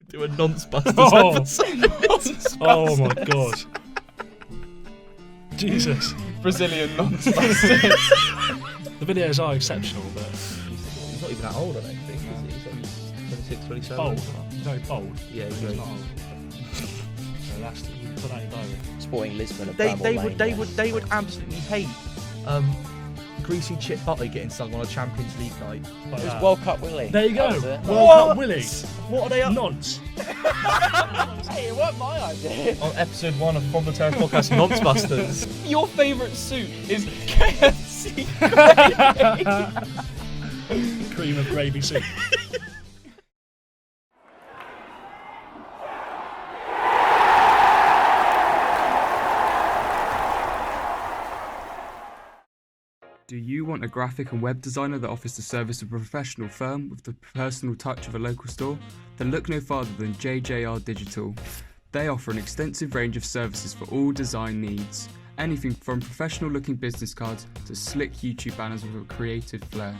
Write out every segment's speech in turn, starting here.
Do a Nonce Busters episode. Oh my god. Jesus. Brazilian Nonce Busters. The videos are exceptional, but He's not even that old, I don't think, is he? He's only 26, 27. bold. Very bold. Yeah, he's He's very not old. So that's put that in your diary. Sporting Lisbon. They would absolutely hate Greasy Chip Butter getting sung on a Champions League night. It was World Cup Willie. There you go. That was it. World Cup Willie. What are they up? Nonce. Hey, it weren't my idea. On episode 1 of From the Terrace Podcast, Nonce Busters. Your favourite suit is KFC. Cream of gravy soup. Do you want a graphic and web designer that offers the service of a professional firm with the personal touch of a local store? Then look no farther than JJR Digital. They offer an extensive range of services for all design needs. Anything from professional looking business cards to slick YouTube banners with a creative flair.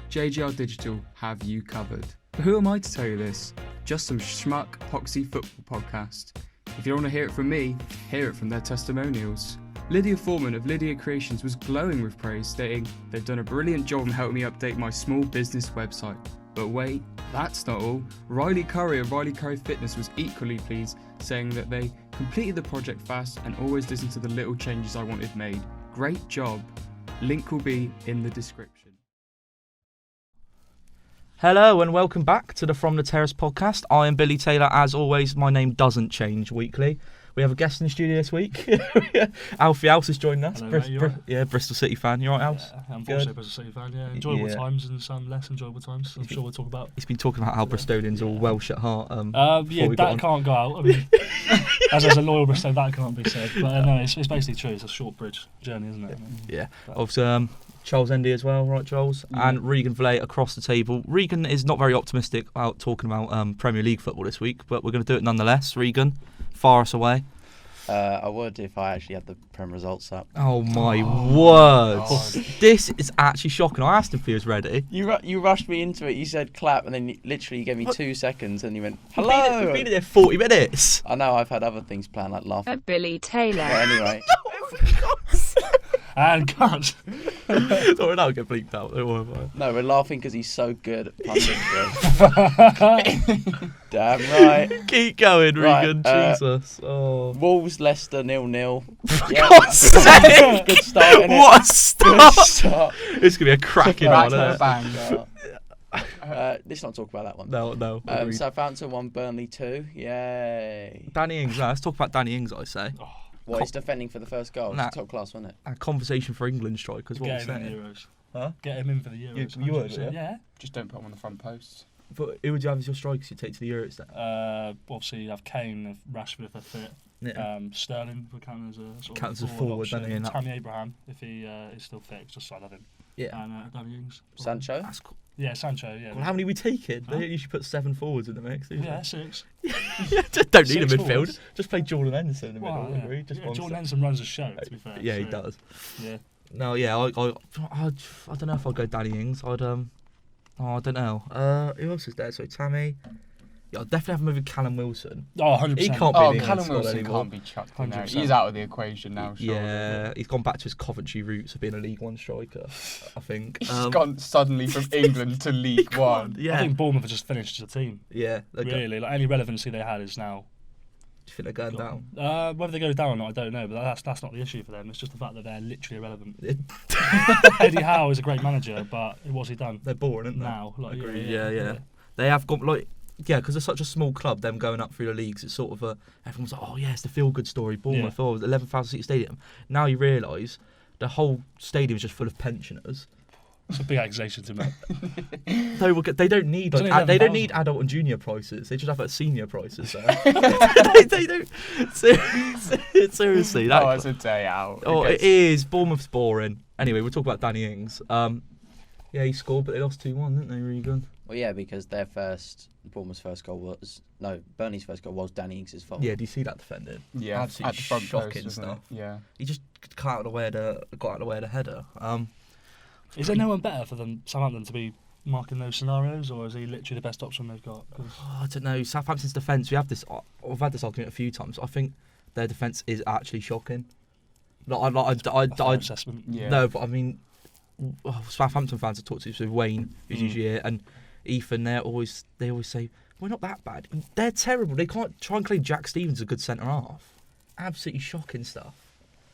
JJR Digital have you covered. But who am I to tell you this? Just some schmuck poxy football podcast. If you don't want to hear it from me, hear it from their testimonials. Lydia Foreman of Lydia Creations was glowing with praise, stating, "They've done a brilliant job in helping me update my small business website." But wait, that's not all. Riley Curry of Riley Curry Fitness was equally pleased, saying that they completed the project fast and always listened to the little changes I wanted made. Great job. Link will be in the description. Hello and welcome back to the From the Terrace Podcast. I am Billy Taylor. As always, my name doesn't change weekly. We have a guest in the studio this week. Alfie House has joined us. Hello, mate, you right? Bristol City fan. You right, House? Yeah, unfortunately, Bristol City fan. Yeah, enjoyable Yeah. times and some less enjoyable times. I'm sure we'll talk about. He's been talking about how Bristolians are all Welsh at heart. Yeah, before we got that on. can't go out. I mean, as a loyal Bristol, that can't be said. But no, it's basically true. It's a short bridge journey, isn't it? I mean, Yeah. but- Obviously, Charles Endy as well, right, Charles? And Regan Vallée across the table. Regan is not very optimistic about talking about Premier League football this week, but we're going to do it nonetheless. Regan, fire us away. I would if I actually had the Prem results up. Oh my words! This is actually shocking. I asked him if he was ready. You rushed me into it. You said clap, and then you literally gave me 2 seconds, and you went We've hello. been there 40 minutes. I know I've had other things planned, like laughing. Billy Taylor. But anyway, And can't. Sorry, that'll get bleeped out. Don't worry about it. no, we're laughing because he's so good at punditry. Damn right. Keep going, Right, Regan. Jesus. Oh. Wolves Leicester 0-0. Yeah. God's sake! Good start, innit? What a start! Good start. It's going to be a cracking Back one, to the isn't it? bang. Let's not talk about that one. No. agreed. Southampton won Burnley 2. Yay. Danny Ings. No, let's talk about Danny Ings, I say. What, he's defending for the first goal? Nah. It's top class, wasn't it? A conversation for England strikers. What Get was him in the saying? Euros. Huh? Get him in for the Euros. You would, 100%. Yeah. Just don't put him on the front post. But who would you have as your strikers you take to the Euros then? Obviously, you have Kane, Rashford if they're fit. Yeah. Sterling would count as a sort Counts of as forward, option. doesn't he, in that- Tammy Abraham if he is still fit, just so I love him. Yeah. And Danny Ings. Sancho? That's cool. Yeah, Sancho. Yeah. Well, how many we taking? Huh? They usually put 7 forwards in the mix. do Yeah, they? 6. Just don't need a 6 midfield. forwards. Just play Jordan Henderson in the middle. Well, Agree? Just one Jordan set. Henderson runs the show, to be fair. Yeah, he so, does. Yeah. No, yeah, I don't know if I'd go Danny Ings. I don't know. Who else is there? So Tammy. Yeah, I'll definitely have him with Callum Wilson. Oh, 100%. He can't be Oh, in the Callum squad Wilson anymore. can't be chucked in there. 100%. He's out of the equation now, surely. Yeah, he's gone back to his Coventry roots of being a League One striker, I think. He's gone suddenly from England to League One. Yeah, I think Bournemouth have just finished as a team. yeah. Really, like any relevancy they had is now. Do you think they're going down? Whether they go down or not, I don't know. But that's not the issue for them. It's just the fact that they're literally irrelevant. It- Eddie Howe is a great manager, but what's he done They're boring, aren't they? now? Like, Agreed. Yeah. They have got because they're such a small club. Them going up through the leagues, it's sort of everyone's like, oh yeah, it's the feel-good story. Bournemouth, Yeah. 11,000 seat stadium. Now you realise the whole stadium is just full of pensioners. It's a big accusation to make. They don't need There's only they don't 11,000. need adult and junior prices. They just have senior prices. So. they don't. Seriously, that. Oh, it's a day out. Oh, Against- it is. Bournemouth's boring. Anyway, we'll talk about Danny Ings. Yeah, he scored, but they lost 2-1, didn't they, Regan? Well, yeah, because Bournemouth's first goal was Burnley's first goal was Danny Ings' fault. Yeah, do you see that defending? Yeah, Absolutely at the front shocking post, wasn't it? stuff. Yeah. He just got out of the way of the header. Is there no one better for them Southampton to be marking those scenarios, or is he literally the best option they've got? I don't know. Southampton's defence. We've had this argument a few times. I think their defence is actually shocking. Assessment. Yeah. No, but I mean, Southampton fans I talked to, so Wayne, who's usually here, and Ethan, they always say, we're not that bad. They're terrible. They can't try and claim Jack Stevens a good centre half. Absolutely shocking stuff.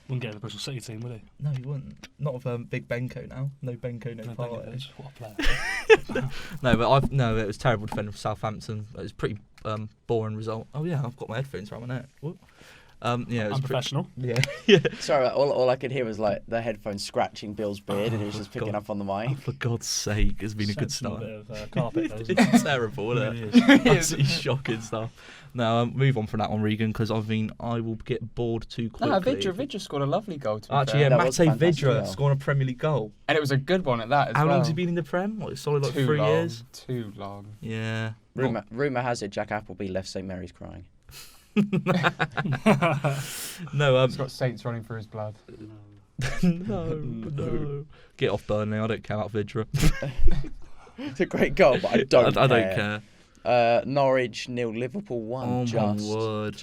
Wouldn't get in the Bristol City team, would he? No, he wouldn't. Not with Big Benko now. No Benko, no party. Benkovic, what a player. No, it was terrible defending for Southampton. It was a pretty boring result. Oh yeah, I've got my headphones around my neck. Whoop. Yeah, it was Unprofessional. yeah. Sorry, all I could hear was like the headphones scratching Bill's beard, and he was just picking God. up on the mic. Oh, for God's sake, it's been a good Sensible start. bit of carpet, though, isn't It's terrible, isn't It it? really is. Absolutely shocking stuff. Now, move on from that one, Regan, because I will get bored too quickly. No, Vidra scored a lovely goal. To be Actually, fair. yeah, That Mate was fantastic Vidra goal. scoring a Premier League goal. And it was a good one at that as How well. long's he been in the Prem? Like, solid, like Too 3 long. years? Too long. Yeah. Rumour has it Jack Appleby left St Mary's crying. No, He's got Saints running through his blood. no. Get off Burnley, I don't care about Vidra. It's a great goal, but I don't care. I don't care. Norwich 0, Liverpool 1. Oh, just, my word.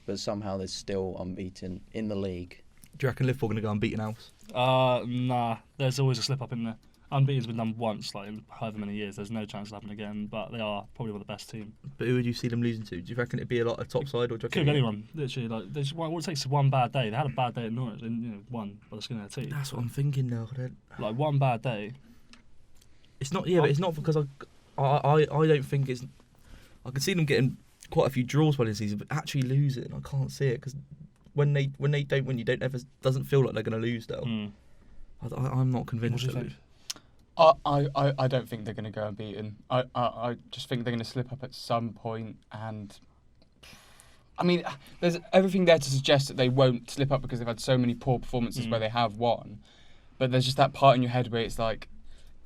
but somehow they're still unbeaten in the league. Do you reckon Liverpool going to go unbeaten else? Nah, there's always a slip up in there. Unbeaten's been done once, like in however many years. There's no chance it'll happen again, but they are probably one of the best team. But who would you see them losing to? Do you reckon it'd be a lot of top side, or do you Could reckon be anyone, literally. Like, all it takes is one bad day. They had a bad day at Norwich, and won by the skin of their teeth. That's what I'm thinking now. Like one bad day. It's not. Yeah, but it's not because I don't think it's. I can see them getting quite a few draws by this season, but actually losing, I can't see it because when they don't win, you don't ever doesn't feel like they're going to lose though. I'm not What convinced. do you think? I don't think they're going to go unbeaten. I just think they're going to slip up at some point, and I mean, there's everything there to suggest that they won't slip up because they've had so many poor performances where they have won. But there's just that part in your head where it's like,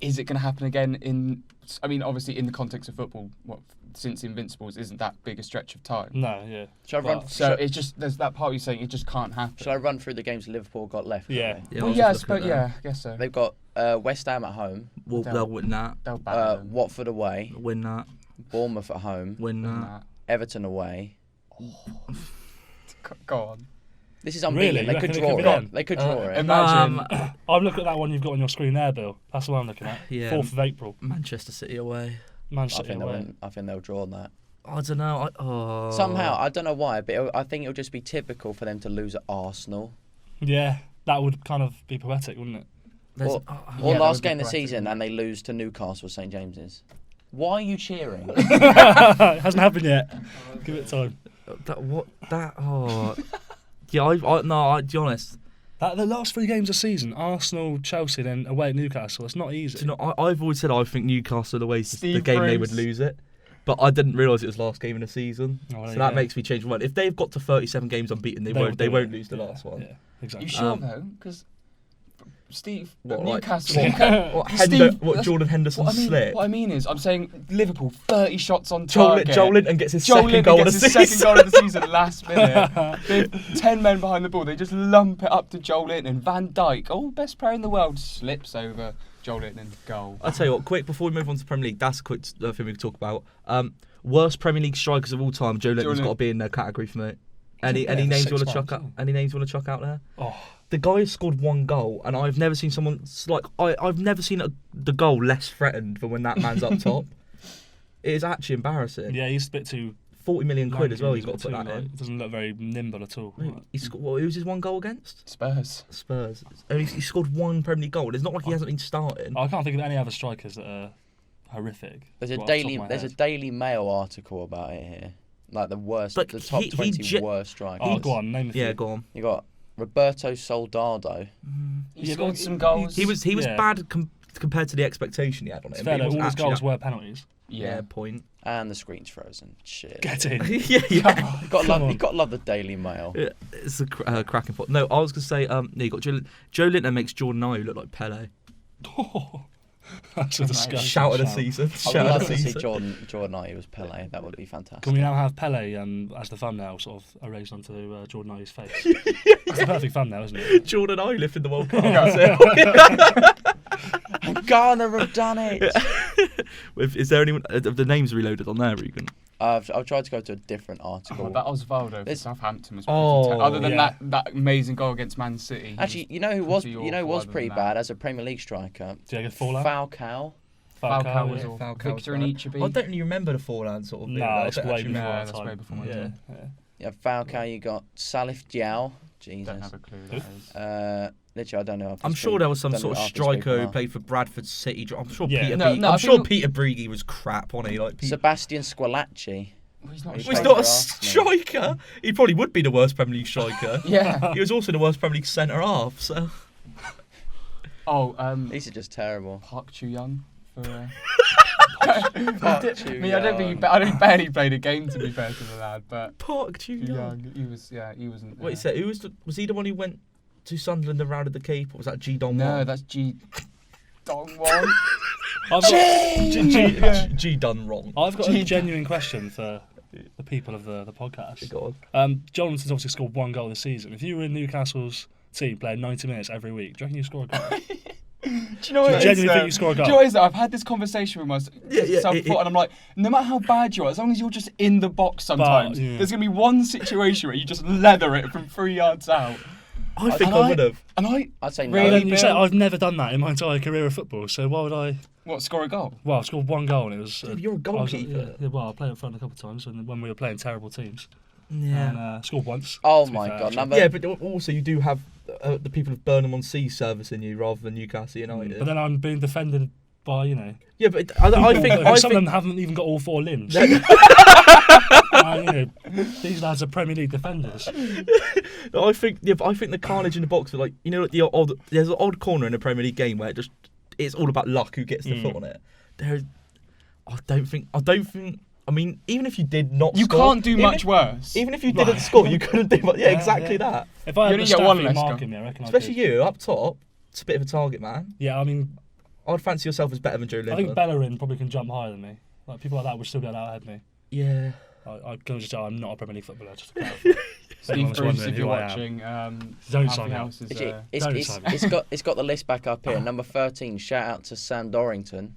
is it going to happen again? Obviously in the context of football, since Invincibles isn't that big a stretch of time. No, yeah. It's just there's that part you're saying it just can't happen. Shall I run through the games Liverpool got left? Yeah. I suppose, I guess so. They've got West Ham at home, Well, they'll win that. They'll battle them. Watford away, Win that. Bournemouth at home, Win Win that. that. Everton away. Go on. This is unbeaten. Really? They You could reckon draw it could be it. them? They could draw it. Imagine. I'm looking at that one you've got on your screen there, Bill. That's the one I'm looking at. Yeah. 4th of April. Manchester City away. Man I City think, away. I think they'll draw on that. I don't know. Somehow, I don't know why, but I think it'll just be typical for them to lose at Arsenal. Yeah, that would kind of be poetic, wouldn't it? There's- Or that last would be game of the poetic, season wouldn't and they lose to Newcastle St James's. Why are you cheering? It hasn't happened yet. Give it time. Yeah, to be honest, The last 3 games of the season, Arsenal, Chelsea, then away at Newcastle. It's not easy. do you know, I've always said I think Newcastle away is the Steve game they would Bruce. lose it, but I didn't realise it was last game of the season, Oh, well, so that yeah. makes me change my mind. If they've got to 37 games unbeaten, they won't do it. lose the last one. Yeah, exactly. You sure Um, though? Because Steve, What, like- Newcastle. Jordan What Henderson slip. I mean is, I'm saying Liverpool 30 shots on Joel target. Linton gets his Joel second Linton goal of gets the his season. second goal of the season last minute. They've 10 men behind the ball. They just lump it up to Joel Linton. Van Dijk, best player in the world, slips over Joel Linton. Goal. I'll tell you what, quick, before we move on to the Premier League, that's a quick thing we can talk about. Worst Premier League strikers of all time, Joe Linton's got to be in their category for me. Any Yeah, names you 6 want to chuck months, out? Any names you want to chuck out there? Oh, The guy has scored 1 goal, and I've never seen someone I've never seen the goal less threatened than when that man's up top. It is actually embarrassing. yeah, he's a bit too. 40 million quid as well. He's a got bit to put too, that in. It doesn't look very nimble at all. Mate, he scored, who's his 1 goal against? Spurs. Spurs. And he scored 1 Premier League goal. It's not like he hasn't been starting. I can't think of any other strikers that are horrific. There's a Right off the top Daily of my there's a head. Daily Mail article about it here. Like the worst, But the top he 20 worst strikers. Oh, go on, name a few. Yeah, go on. You got Roberto Soldado. He Yeah, scored but some goals. He was Yeah. bad compared to the expectation he had on It's him. fair but he though, all his wasn't goals actually were penalties. Yeah. point. And the screen's frozen. Shit. Get in. yeah. You got Come on. to love the Daily Mail. It's a cracking pot. No, I was going to say, you got Joe Linton makes Jordan Ayew look like Pele. That's a disgusting Shout of the shout. season. I would Shout of love the to see season. Jordan Ayew as Pele. That would be fantastic. Can we now have Pele as the thumbnail sort of erased onto Jordan Ayew's face? It's the perfect thumbnail, isn't it? Jordan Ayew lifting the World Cup. Yeah. That's it. Ghana have done it. Is there anyone? The names reloaded on there, Regan? I've tried to go to a different article. Oh, that Osvaldo for There's- Southampton was Oh, pretty other than yeah. that amazing goal against Man City. Actually, you know who was pretty you know who awful was other pretty than bad that. as a Premier League striker? Diego Forlan. Falcao. Falcao was yeah. awful. Falcao was Victor bad. and Ichibi. I don't really remember the Forlan sort of. No, bit, it's I don't way actually before Yeah, our that's time. way before my yeah, time. yeah. Yeah, Falcao. You got Salif Diao. Jesus. Don't have a clue who that is. Literally, I don't know. I'm sure there was some don't know sort of half these people striker who are. played for Bradford City. I'm sure Yeah. Peter. No, Be- no, I I'm think sure we- Peter Brigi was crap, wasn't he? Like Peter. Sebastian Squillaci. Well, he's not Well, a Well, he's played not for a Arsenal. striker. He probably would be the worst Premier League striker. Yeah. He was also the worst Premier League centre half. So Oh, These are just terrible. Park Chu-young for. Park I don't think he barely played a game, to be fair to the lad, but Park Chu-young. Chu-young, he wasn't. Wait, so who was he the one who went to Sunderland and rounded the cape? Or was that G Don? No, that's G. Dongwon. I've got, G done wrong. I've got a genuine question for the people of the podcast. Go on. Jonathan's obviously scored 1 goal this season. If you were in Newcastle's team playing 90 minutes every week, do you reckon you score a goal? Do you know what Do you it is, genuinely though? think you score a Do you goal? know what it is, though? I've had this conversation with myself Yeah, before, and I'm like, no matter how bad you are, as long as you're just in the box sometimes, yeah. there's going to be one situation where you just leather it from 3 yards out. I think And I would have. And I'd say Really? no. And you say Bill? I've never done that in my entire career of football, so why would I? What, score a goal? Well, I scored 1 goal and it was. You're a I was- goalkeeper. yeah, well, I played up front a couple of times when we were playing terrible teams. Yeah. And scored once. Oh to be my fair, god, actually. number. Yeah, but also you do have the people of Burnham-on-Sea servicing you rather than Newcastle United. But then I'm being defended by, you know. Yeah, but I think some of them haven't even got all 4 limbs. These lads are Premier League defenders. I think the carnage in the box, like there's an odd corner in a Premier League game where it's all about luck who gets the foot on it. I don't think. I mean, even if you did not, You score, can't do much worse. Even if you didn't score, you couldn't do much. Yeah, exactly yeah. that. If I You had only the get one Staffy less goal. marking me, I reckon Especially I could. you up top. It's a bit of a target, man. Yeah, I mean, I'd fancy yourself as better than Joe I Linton. think Bellerin probably can jump higher than me. Like people like that would still be able to out-head me. Yeah. I can just say I'm not a Premier League footballer. Just to clarify. Steve Anyone's Bruce, wondering if who you're I am. watching, Don't Alfie sign me up. House is, It's got the list back up here. Number 13. Shout out to Sam Dorrington,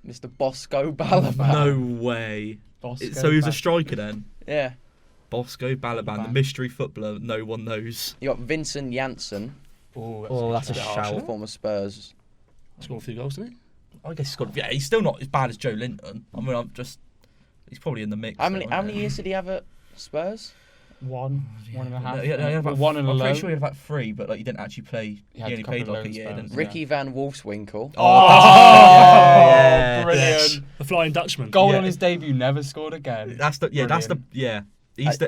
Mr. Bosco Balaban. No way. Bosco So he was a back. striker then. Yeah. Bosco Balaban, the mystery footballer no one knows. You got Vincent Janssen, Oh, that's a bit harsh, shout. former Spurs. Scored a few goals, didn't he? I guess he's got. Yeah, he's still not as bad as Joe Linton. I mean, he's probably in the mix. How many years did he have at Spurs? One and a half. No, yeah, about, one and a I'm low. pretty sure he had about 3, but like he didn't actually play. He had only a couple played of like a loans year, spells. didn't he? Ricky van Wolfswinkel. yeah, brilliant. yes. The Flying Dutchman. Goal Yeah. on his debut, never scored again. That's the.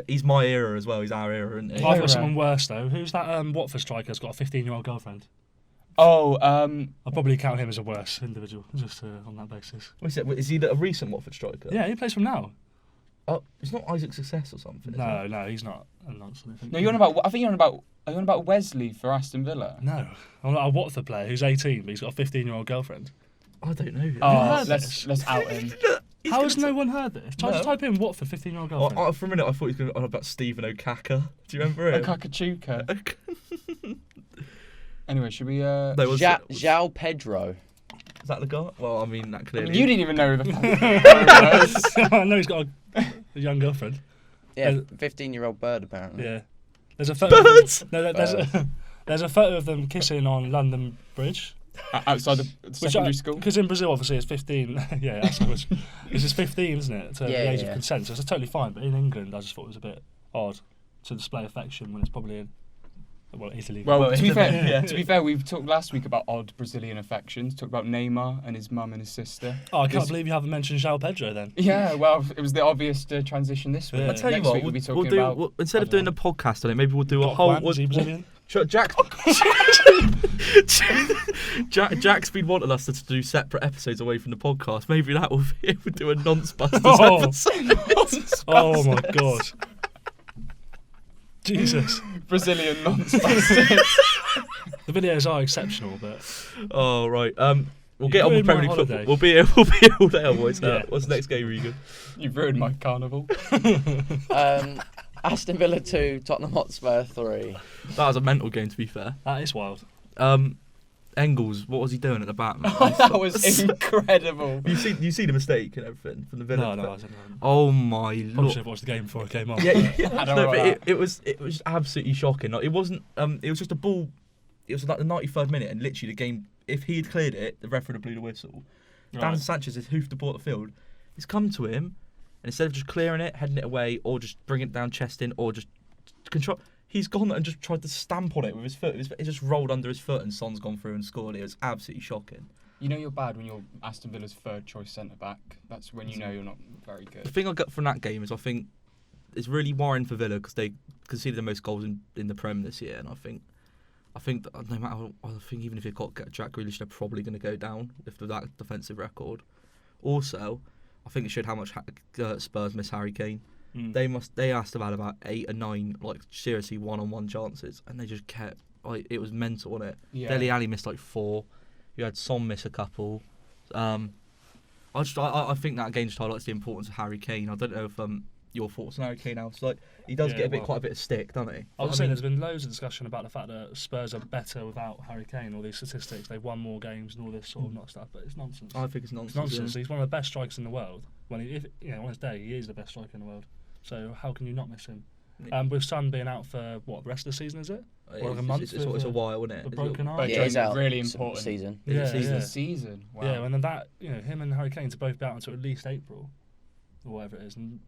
He's my era as well. He's our era, isn't he? I've Yeah. got someone worse though. Who's that Watford striker that's got a 15-year-old girlfriend? Oh, I'll probably count him as a worse individual, just on that basis. Is he a recent Watford striker? Yeah, he plays from now. Oh, it's not Isaac Success or something. is it? No, he's not a nonsense. no, you're on about. I think you're on about. Are you on about Wesley for Aston Villa? No, I'm not a Watford player who's 18, but he's got a 15-year-old girlfriend. I don't know. Oh, heard let's out him. How has no one heard this? Try No. to type in Watford 15-year-old girlfriend. For a minute, I thought he was going to on about Stephen Okaka. Do you remember him? Okachuka. Anyway, should we? No, was João Pedro. that the guy? Well, I mean, that clearly. You didn't even know who the fuck I know he's got a young girlfriend. Yeah, Uh, 15-year-old bird apparently. Yeah. There's a photo. Birds! There's a photo of them kissing on London Bridge. outside the secondary school. Because in Brazil, obviously, it's 15. Yeah, that's good. This is 15, isn't it? To Yeah, the age yeah. of consent. So it's totally fine. But in England, I just thought it was a bit odd to display affection when it's probably in, Italy. Well, to be it's- fair, yeah. to be fair, we've talked last week about odd Brazilian affections. Talked about Neymar and his mum and his sister. Oh, I can't This- believe you haven't mentioned João Pedro then. Yeah, well, it was the obvious transition this week. Yeah. I tell you Next what, week we'll be we'll talking do about. instead of I doing don't a podcast on it, maybe we'll do a Got whole. Juan, is he Brazilian? Jack's been wanting us to do separate episodes away from the podcast. Maybe that will be able to do a Nonce-Busters Oh. episode. Oh my god. Jesus. Brazilian nonsense. The videos are exceptional, but Oh right. We'll You get on with ruined my Premier League holiday. football. We'll be all there, boys. Yeah. What's the next game, Regan? You've ruined my carnival. Aston Villa 2, Tottenham Hotspur 3. That was a mental game, to be fair. that is wild. Engels, what was he doing at the back, man? That was incredible. You see the mistake and everything from the Villa. No, I didn't. Oh my Probably lord! should have watched the game before it came on. Yeah. I don't No, know but about it was absolutely shocking. Like, it wasn't. It was just a ball. It was like the 93rd minute, and literally the game. If he had cleared it, the ref would have blew the whistle. Dan Sanchez has hoofed the ball at the field. He's come to him, and instead of just clearing it, heading it away, or just bringing it down chest in, or just control, he's gone and just tried to stamp on it with his foot. It just rolled under his foot, and Son's gone through and scored. It was absolutely shocking. You know you're bad when you're Aston Villa's third choice centre back. That's when you know you're not very good. The thing I got from that game is I think it's really worrying for Villa because they conceded the most goals in the Prem this year, and I think that no matter, I think even if you've got Jack Grealish, they're probably going to go down with that defensive record. Also, I think it showed how much Spurs miss Harry Kane. They must have had about 8 or 9 like seriously one-on-one chances, and they just kept like it was mental, wasn't it? Yeah. Dele Alli missed like 4. You had Son miss a couple. I think that game just highlights the importance of Harry Kane. I don't know if your thoughts on Harry Kane now. It's like he does get quite a bit of stick, doesn't he? I was saying there's been loads of discussion about the fact that Spurs are better without Harry Kane. All these statistics, they've won more games and all this sort of not stuff, but it's nonsense. I think it's nonsense. It's nonsense. He's one of the best strikers in the world. On his day, he is the best striker in the world. So how can you not miss him? With Son being out for the rest of the season, is it? Or like a month? It's a while, isn't it? A broken arm. But Yeah, he's out. really important. Season. Season. Wow. Yeah, and then that him and Harry Kane to both be out until at least April, or whatever it is, and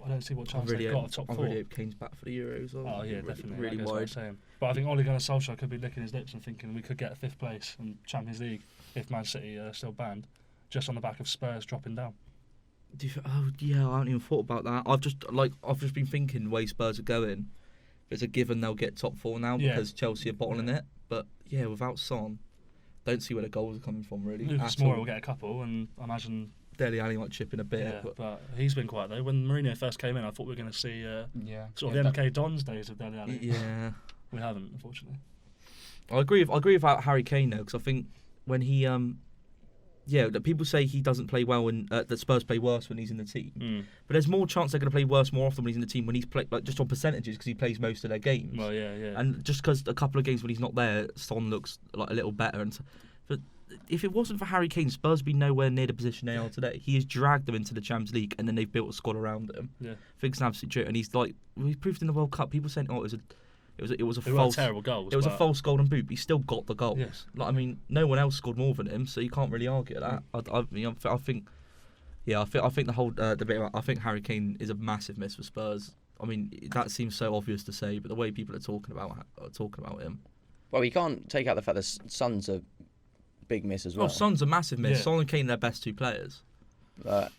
I don't see what chance they've got of top 4. I really hope Kane's back for the Euros. Oh yeah, definitely. Really What I'm saying. But I think Ole Gunnar Solskjaer could be licking his lips and thinking we could get 5th place in Champions League if Man City are still banned, just on the back of Spurs dropping down. Oh yeah, I haven't even thought about that. I've just been thinking the way Spurs are going. It's a given they'll get top 4 now because Chelsea are bottling it. But yeah, without Son, don't see where the goals are coming from really. Lucas Moura will get a couple, and I imagine Dele Alli might chip in a bit. Yeah, but he's been quiet though. When Mourinho first came in, I thought we were going to see sort of the MK Dons days of Dele Alli. Yeah, we haven't, unfortunately. I agree about Harry Kane though, because I think when he that people say he doesn't play well and that Spurs play worse when he's in the team. But there's more chance they're going to play worse more often when he's in the team when he's played like just on percentages because he plays most of their games. Well, yeah. And just because a couple of games when he's not there, Son looks like a little better. But if it wasn't for Harry Kane, Spurs would be nowhere near the position they are today. He has dragged them into the Champions League, and then they've built a squad around him. Yeah, I think it's an absolute joke. And he's like, we proved in the World Cup. People saying, it was a false terrible goals. It was a false golden boot. But he still got the goals. Yes. Like, I mean, no one else scored more than him, so you can't really argue that. I think the whole debate about I think Harry Kane is a massive miss for Spurs. I mean, that seems so obvious to say, but the way people are talking about him. Well, you can't take out the fact that Son's a big miss as well. Oh, Son's a massive miss. Son and Kane, they're best 2 players. But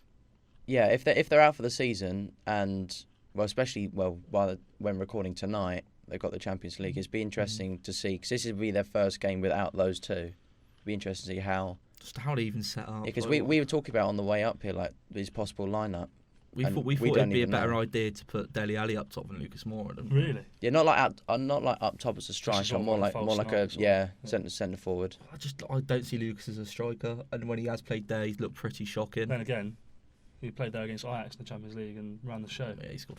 yeah, if they're out for the season and especially when recording tonight. They've got the Champions League. It'd be interesting to see, because this would be their first game without those 2. It'd be interesting to see how they even set up. Because we were talking about on the way up here, like, his possible lineup. We thought it'd be a better idea to put Dele Alli up top than Lucas Moura. Really? Yeah, not like up top as a striker, more like a centre forward. I don't see Lucas as a striker, and when he has played there, he's looked pretty shocking. Then again, he played there against Ajax in the Champions League and ran the show. Yeah, he scored.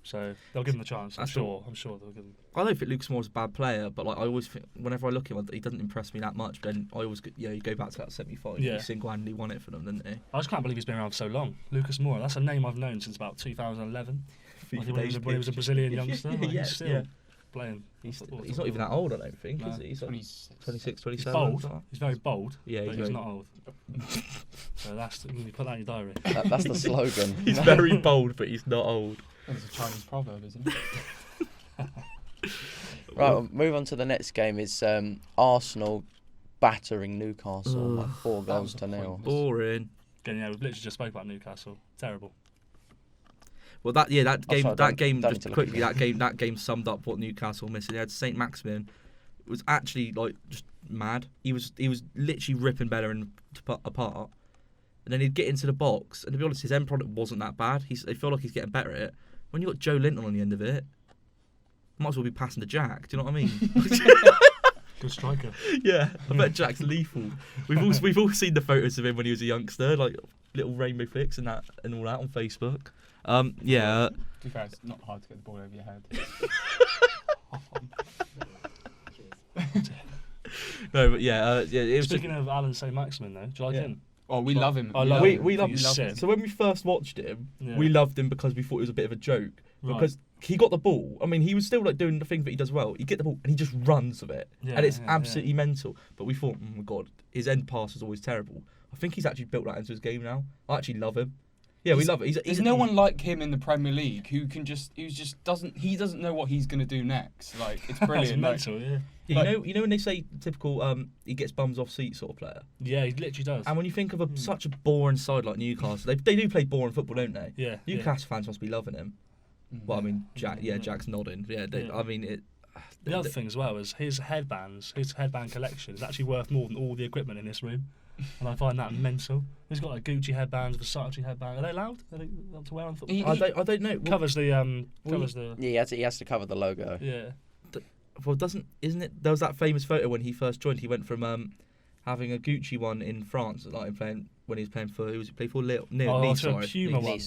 So they'll give him the chance. I'm sure they'll give him. I don't think Lucas Moore's a bad player, but like I always think, whenever I look at him, he doesn't impress me that much. But then I always, you go back to that semi-final. He single-handedly won it for them, didn't he? I just can't believe he's been around for so long. Lucas Moura, that's a name I've known since about 2011. When he was a Brazilian youngster. He's still playing. He's not even that old, I don't think. No. Is he? He's 26, 27. He's bold. He's very bold. Yeah, but he's not old. So you put that in your diary. That's the slogan. He's very bold, but he's not old. It's a Chinese proverb, isn't it? Right, we'll move on to the next game. It's Arsenal battering Newcastle like 4 goals to 0. Boring. Again, we've literally just spoke about Newcastle. Terrible. Well, that game summed up what Newcastle missed. They had Saint Maximin. It was actually like just mad. He was literally ripping Bellerin apart, and then he'd get into the box. And to be honest, his end product wasn't that bad. I feel like he's getting better at it. When you got Joe Linton on the end of it, might as well be passing to Jack. Do you know what I mean? Good striker. Yeah, I bet Jack's lethal. We've all seen the photos of him when he was a youngster, like little rainbow flicks and all that on Facebook. To be fair, it's not hard to get the ball over your head. No, but yeah, it was. Speaking of Alan St. Maximin, though, do you like him? Oh, we love him. I love we him. love He's him. sick. So when we first watched him, Yeah. we loved him because we thought it was a bit of a joke. Right. Because he got the ball. I mean, he was still like doing the thing that he does well. He get the ball and he just runs with it, Yeah, and it's yeah, absolutely mental. But we thought, oh my god, his end pass was always terrible. I think he's actually built that into his game now. I actually love him. Yeah, we love it. There's no one like him in the Premier League who doesn't know what he's gonna do next. Like it's brilliant. That's mental, yeah. Yeah, you know when they say typical he gets bums off seats sort of player. Yeah, he literally does. And when you think of such a boring side like Newcastle, they do play boring football, don't they? Yeah. Newcastle fans must be loving him. Well, I mean, Jack's nodding. Yeah, I mean it. The other thing as well is his headband collection is actually worth more than all the equipment in this room, and I find that mental. He's got like Gucci headbands, Versace headband. Are they allowed? Are they allowed to wear on football? I don't know. Covers the Yeah, he has to cover the logo. Yeah. Well, isn't it? There was that famous photo when he first joined. He went from having a Gucci one in France, like when he was playing for who was he played for? Nice, to a Puma one.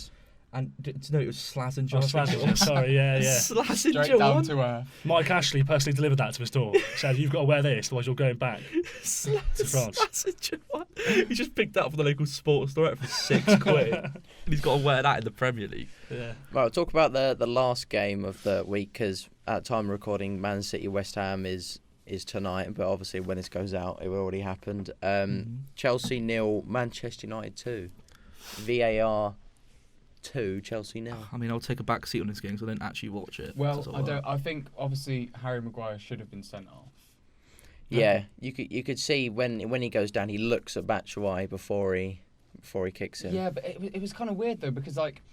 And no, it was Slazenger. Slazenger, sorry, yeah. Slazenger Straight down one. to earth. Mike Ashley personally delivered that to his door. Said, "You've got to wear this, otherwise you're going back to France." Slazenger one. He just picked that up from the local sports store for £6, and he's got to wear that in the Premier League. Yeah. Right, we'll talk about the last game of the week because at time of recording, Man City West Ham is tonight, but obviously when this goes out, it already happened. Chelsea 0, Manchester United 2, VAR 2, Chelsea 0. I mean, I'll take a back seat on this game because I didn't actually watch it. Well, I think obviously Harry Maguire should have been sent off. Yeah, you could see when he goes down, he looks at Batshuayi before he kicks him. Yeah, but it was kind of weird though because like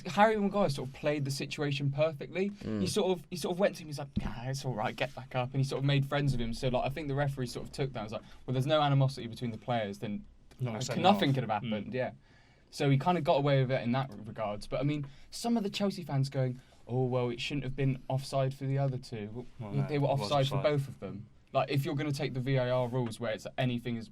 Harry Maguire sort of played the situation perfectly. He sort of went to him. He's like, it's all right, get back up, and he sort of made friends with him. So like I think the referee sort of took that. I was like, well, there's no animosity between the players, then nothing could have happened. Yeah. So he kind of got away with it in that regards. But I mean, some of the Chelsea fans going, oh well, it shouldn't have been offside for the other two. Well, they were offside for both of them. Like if you're going to take the VAR rules where it's not anything's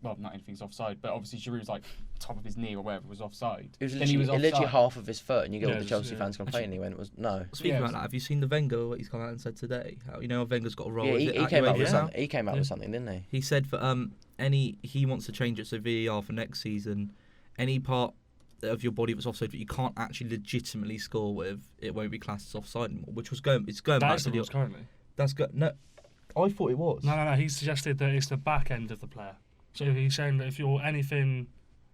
offside, but obviously Giroud's like top of his knee or whatever was offside. It was literally half of his foot, and you get all the Chelsea fans complaining Actually, when it was no. Speaking about that, have you seen the Wenger what he's come out and said today? How Wenger's got a role? Yeah, he came out with something. He came out with something, didn't he? He said for he wants to change it so VAR for next season, any part of your body that's offside that you can't actually legitimately score with, it won't be classed as offside anymore. Which was going back to the currently. That's good. No, I thought it was. No. He suggested that it's the back end of the player. So he's saying that if any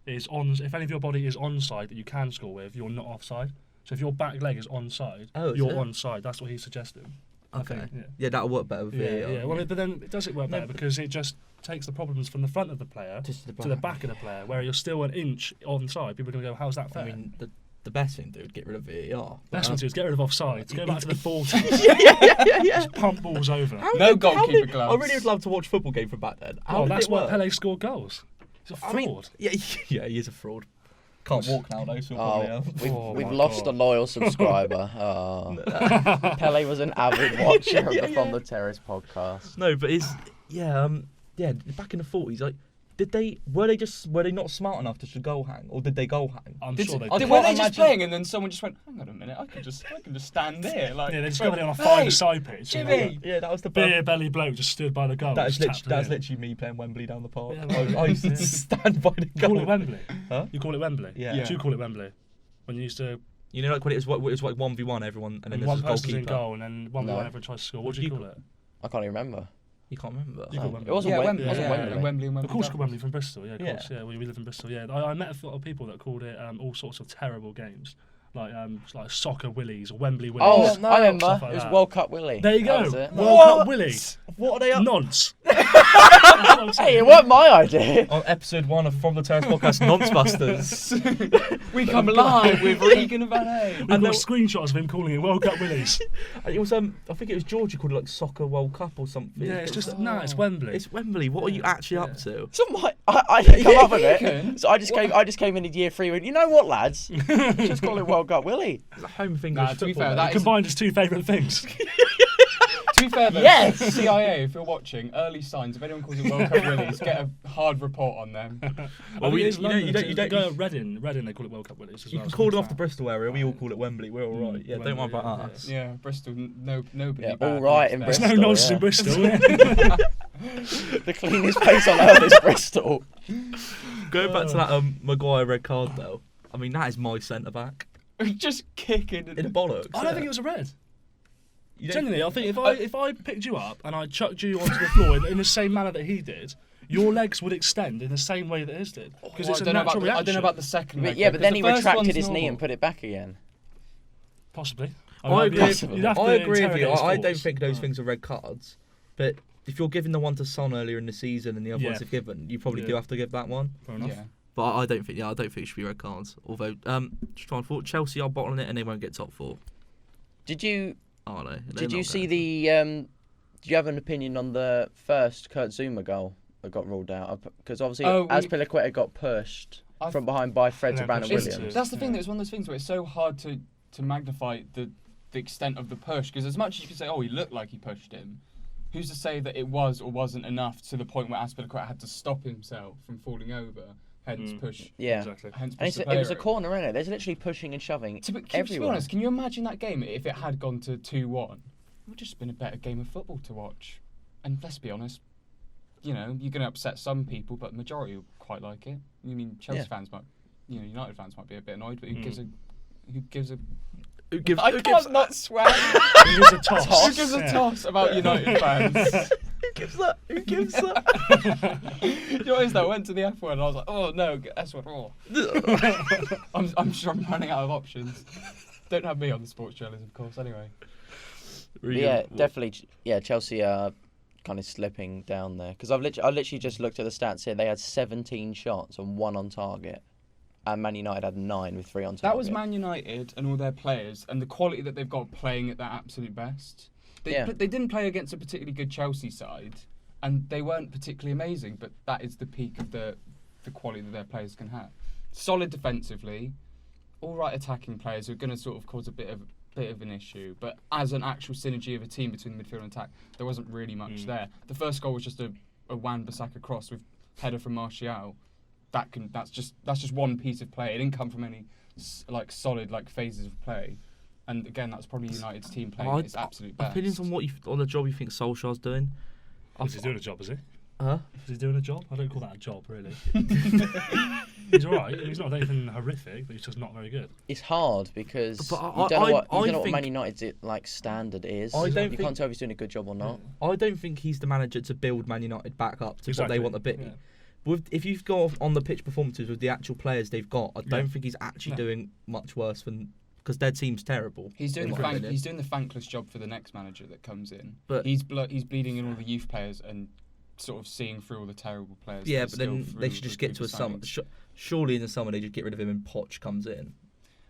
of your body is onside that you can score with, you're not offside. So if your back leg is onside, you're onside. That's what he's suggesting. Okay. I think, yeah, that'll work better with VAR. Yeah. Well, but then does it work better because it just takes the problems from the front of the player to the back of the player, where you're still an inch onside. People are going to go, how's that fair? I mean, the best thing to do is get rid of VAR. Best thing to do is get rid of offside. Go back to the 40s. yeah. Just pump balls over. No goalkeeper gloves. I really would love to watch a football game from back then. That's why Pele scored goals. He's a fraud. I mean, yeah, he is a fraud. Can't walk now, though, so we've lost a loyal subscriber. Pele was an avid watcher of the From the Terrace podcast. No, but back in the 40s, like, were they not smart enough to goal hang, or did they goal hang? I'm sure they did. Were they just playing and then someone just went, hang on a minute, I can just stand there. Like, yeah, they just got it on a 5-a-side pitch. Jimmy! Yeah, that was the beer belly bloke just stood by the goal. That's literally me playing Wembley down the park. Yeah, I used to stand by the goal. You call it Wembley? Huh? You call it Wembley? Yeah. Do you call it Wembley? When you used to... You know, like when it was like 1v1, everyone, and then there's one a person's goalkeeper. in goal, and then 1v1 everyone tries to score. What do you call it? I can't even remember. You can't remember. Wembley. It wasn't Wembley. Wembley. Of course, called Wembley from Bristol. Yeah, of course. Yeah, we live in Bristol. Yeah, I met a lot of people that called it all sorts of terrible games, like Soccer Willies or Wembley Willies. Oh, no, I remember. Like it was that. World Cup Willie. There you go. World Cup Willie. What are they up? Nonce. Hey, it wasn't my idea. On episode 1 of From the Terrace Podcast, Nonce Busters. We come live with Regan Valet. We've got screenshots of him calling it World Cup Willies. It was I think it was George who called it like Soccer World Cup or something. Yeah, it's just it's Wembley. It's Wembley. What are you actually up to? So I didn't come up with it. So I just came in year 3 and you know what, lads? Just call it World Cup Willie. It's a home thing. Nah, to be fair, combined as two favourite things. be fair though, Yes! CIA, if you're watching, early signs. If anyone calls it World Cup Willies, get a hard report on them. Well, you don't don't go to Reading. Reading, they call it World Cup Willies as You well. can so call it it's off the fine. Bristol area. We all call it Wembley. We're all right. Yeah, don't worry Wembley, about us. Yeah, Bristol, nobody. Yeah, bad all right in lives There's there. no Bristol, nonsense yeah. in Bristol. The cleanest place on earth is Bristol. Going back to that Maguire red card though. I mean, that is my centre back Just kicking. in bollocks. I don't think it was a red. You don't- Genuinely, I think if I picked you up and I chucked you onto the floor in the same manner that he did, your legs would extend in the same way that his did. Because it's a natural reaction. I don't know about the second leg. Yeah, though, but then 'cause he the first retracted one's his knee normal. and put it back again. Possibly. I agree. You'd have to I agree with interrogate you. his I don't thoughts. think those things are red cards. But if you're giving the one to Son earlier in the season and the other Yeah. ones are given, you probably Yeah. do have to give that one. Fair enough. Yeah. But I don't think. Yeah, I don't think it should be red cards. Although, just trying to thought Chelsea are bottling it and they won't get top 4. Did you Oh no. Did you see the? Do you have an opinion on the first Kurt Zuma goal that got ruled out? Because obviously, Azpilicueta got pushed from behind by Fred Yeah, Brandon pushed Williams. into- That's the thing. That it's one of those things where it's so hard to magnify the extent of the push, because as much as you can say, oh, he looked like he pushed him, who's to say that it was or wasn't enough to the point where Azpilicueta had to stop himself from falling over, hence push. Yeah, Exactly. Hence and push the it was player a corner, innit? There's literally pushing and shoving To be everywhere. honest, can you imagine that game if it had gone to 2-1? It would just been a better game of football to watch. And let's be honest, you know, you're going to upset some people, but the majority will quite like it. I mean, Chelsea fans might, you know, United fans might be a bit annoyed, but who gives a I can't not swear. Who gives a toss? Who gives a toss about United fans? Who gives that? Who gives that? You know what is that? I went to the F1 and I was like, oh no, S1. Oh. I'm sure I'm running out of options. Don't have me on the sports journalism course anyway. Yeah, definitely. Yeah, Chelsea are kind of slipping down there because I literally just looked at the stats here. They had 17 shots and 1 on target, and Man United had 9 with 3 on target. That was Man United and all their players and the quality that they've got playing at their absolute best. They didn't play against a particularly good Chelsea side, and they weren't particularly amazing. But that is the peak of the quality that their players can have. Solid defensively, all right attacking players who are going to sort of cause a bit of an issue, but as an actual synergy of a team between the midfield and attack, there wasn't really much there. The first goal was just a Wan-Bissaka cross with header from Martial. That's just one piece of play. It didn't come from any solid phases of play. And again, that's probably United's team playing at its absolute best. Opinions on on the job you think Solskjaer's doing? Is he doing a job, is he? Huh? Is he doing a job? I don't call that a job, really. He's alright. He's not anything horrific, but he's just not very good. It's hard because But you don't know what think- Man United's standard is. I don't you think- can't tell if he's doing a good job or not. I don't think he's the manager to build Man United back up to Exactly. what they want to be. Yeah. If you've got on the pitch performances with the actual players they've got, I don't think he's actually No. doing much worse than because their team's terrible. He's doing in the my opinion. he's doing the thankless job for the next manager that comes in. But- he's bleeding in all the youth players and sort of seeing through all the terrible players. Yeah, that but are then still they through should just the get to a previous summer. signings. Surely in the summer they just get rid of him and Poch comes in.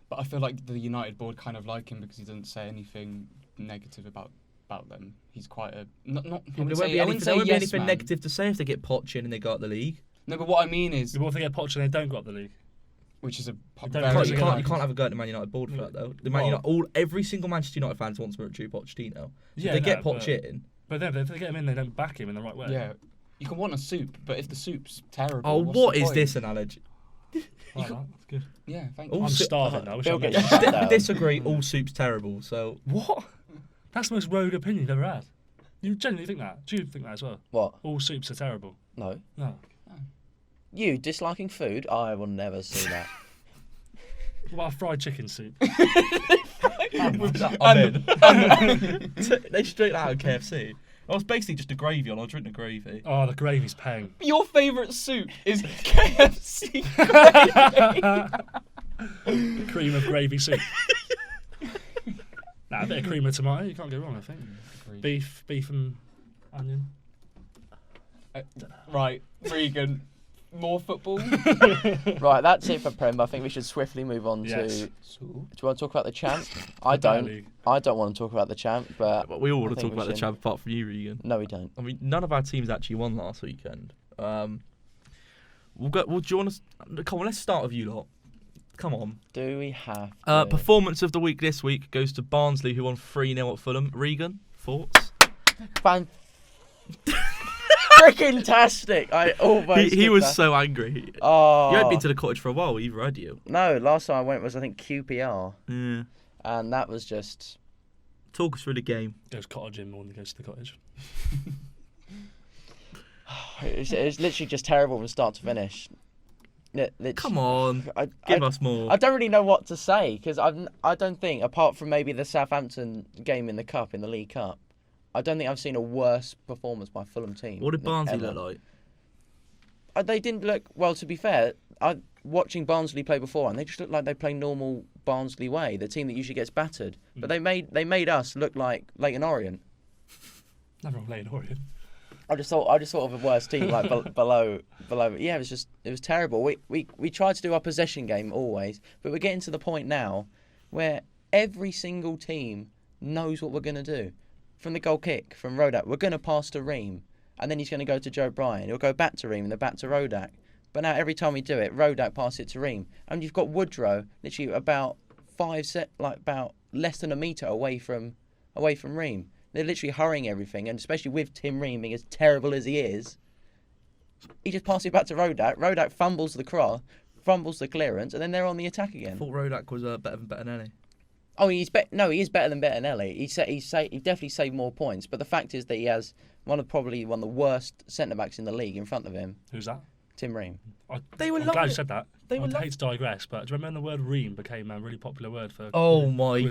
But I feel like the United board kind of like him because he doesn't say anything negative about them. He's quite a not. There won't be anything negative to say if they get Poch in and they go out the league. No, but what I mean is, What if they get Poch and they don't go up the league? which is a don't very Very You good. can't have a go at the Man United board for that though. The Man Well- United, every single Manchester United fans wants Mauricio Pochettino. So Yeah, if they get no, Poch but- in. But then if they get him in, they don't back him in the right way. Yeah, you can want a soup, but if the soup's terrible, Oh, what's what the is point? this analogy? Like that. That's good. Yeah, thank All you. I'm soup- starving now. Bill gets shut down. Disagree. All soup's terrible. So What? That's the most rogue opinion you've ever had. You genuinely think that? Do you think that as well? What? All soups are terrible. No. No. You disliking food? I will never see that. What about a fried chicken soup? I'm in. They straight out of KFC. I was basically just a gravy on. I drink the gravy. Oh, the gravy's paying. Your favourite soup is KFC. Cream of gravy soup. Nah, a bit of cream of tomato. You can't go wrong, I think. Beef and onion. Right, Regan. More football. Right, that's it for Prem. I think we should swiftly move on Yes. to. Do you want to talk about the champ? I don't. I don't want to talk about the champ, but We all want I to think talk about the should. champ apart from you, Regan. No, we don't. I mean, none of our teams actually won last weekend. We'll go. Well, do you want to? Come on, let's start with you lot. Come on. Do we have to? Performance of the week this week goes to Barnsley, who won 3-0 at Fulham. Regan, thoughts? Freaking tastic! I almost. He was so angry. Oh. You hadn't been to the cottage for a while either, had you? No, last time I went was I think QPR. Yeah. And that was just. Talk us through the game. It was cottaging more than it goes to the cottage. It was literally just terrible from start to finish. Come on, give us more. I don't really know what to say because I don't think, apart from maybe the Southampton game in the Cup, in the League Cup, I don't think I've seen a worse performance by a Fulham team. What did Barnsley look like? They didn't look, well, to be fair, watching Barnsley play before, and they just looked like they play normal Barnsley way, the team that usually gets battered. But they made us look like Leyton Orient. Never on Leyton Orient. I just thought of a worse team like below. Yeah, it was terrible. We tried to do our possession game always, but we're getting to the point now where every single team knows what we're going to do. From the goal kick from Rodak, we're going to pass to Ream, and then he's going to go to Joe Bryan. He'll go back to Ream and then back to Rodak. But now every time we do it, Rodak passes it to Ream, and you've got Woodrow literally about about less than a metre away from Ream. They're literally hurrying everything, and especially with Tim Ream being as terrible as he is, he just passes it back to Rodak. Rodak fumbles the clearance, and then they're on the attack again. I thought Rodak was better than Bettinelli. Oh, he is better than Bettinelli. He definitely saved more points, but the fact is that he has probably one of the worst centre backs in the league in front of him. Who's that? Tim Ream. I'm glad you said that. I hate to digress, but do you remember the word Ream became a really popular word for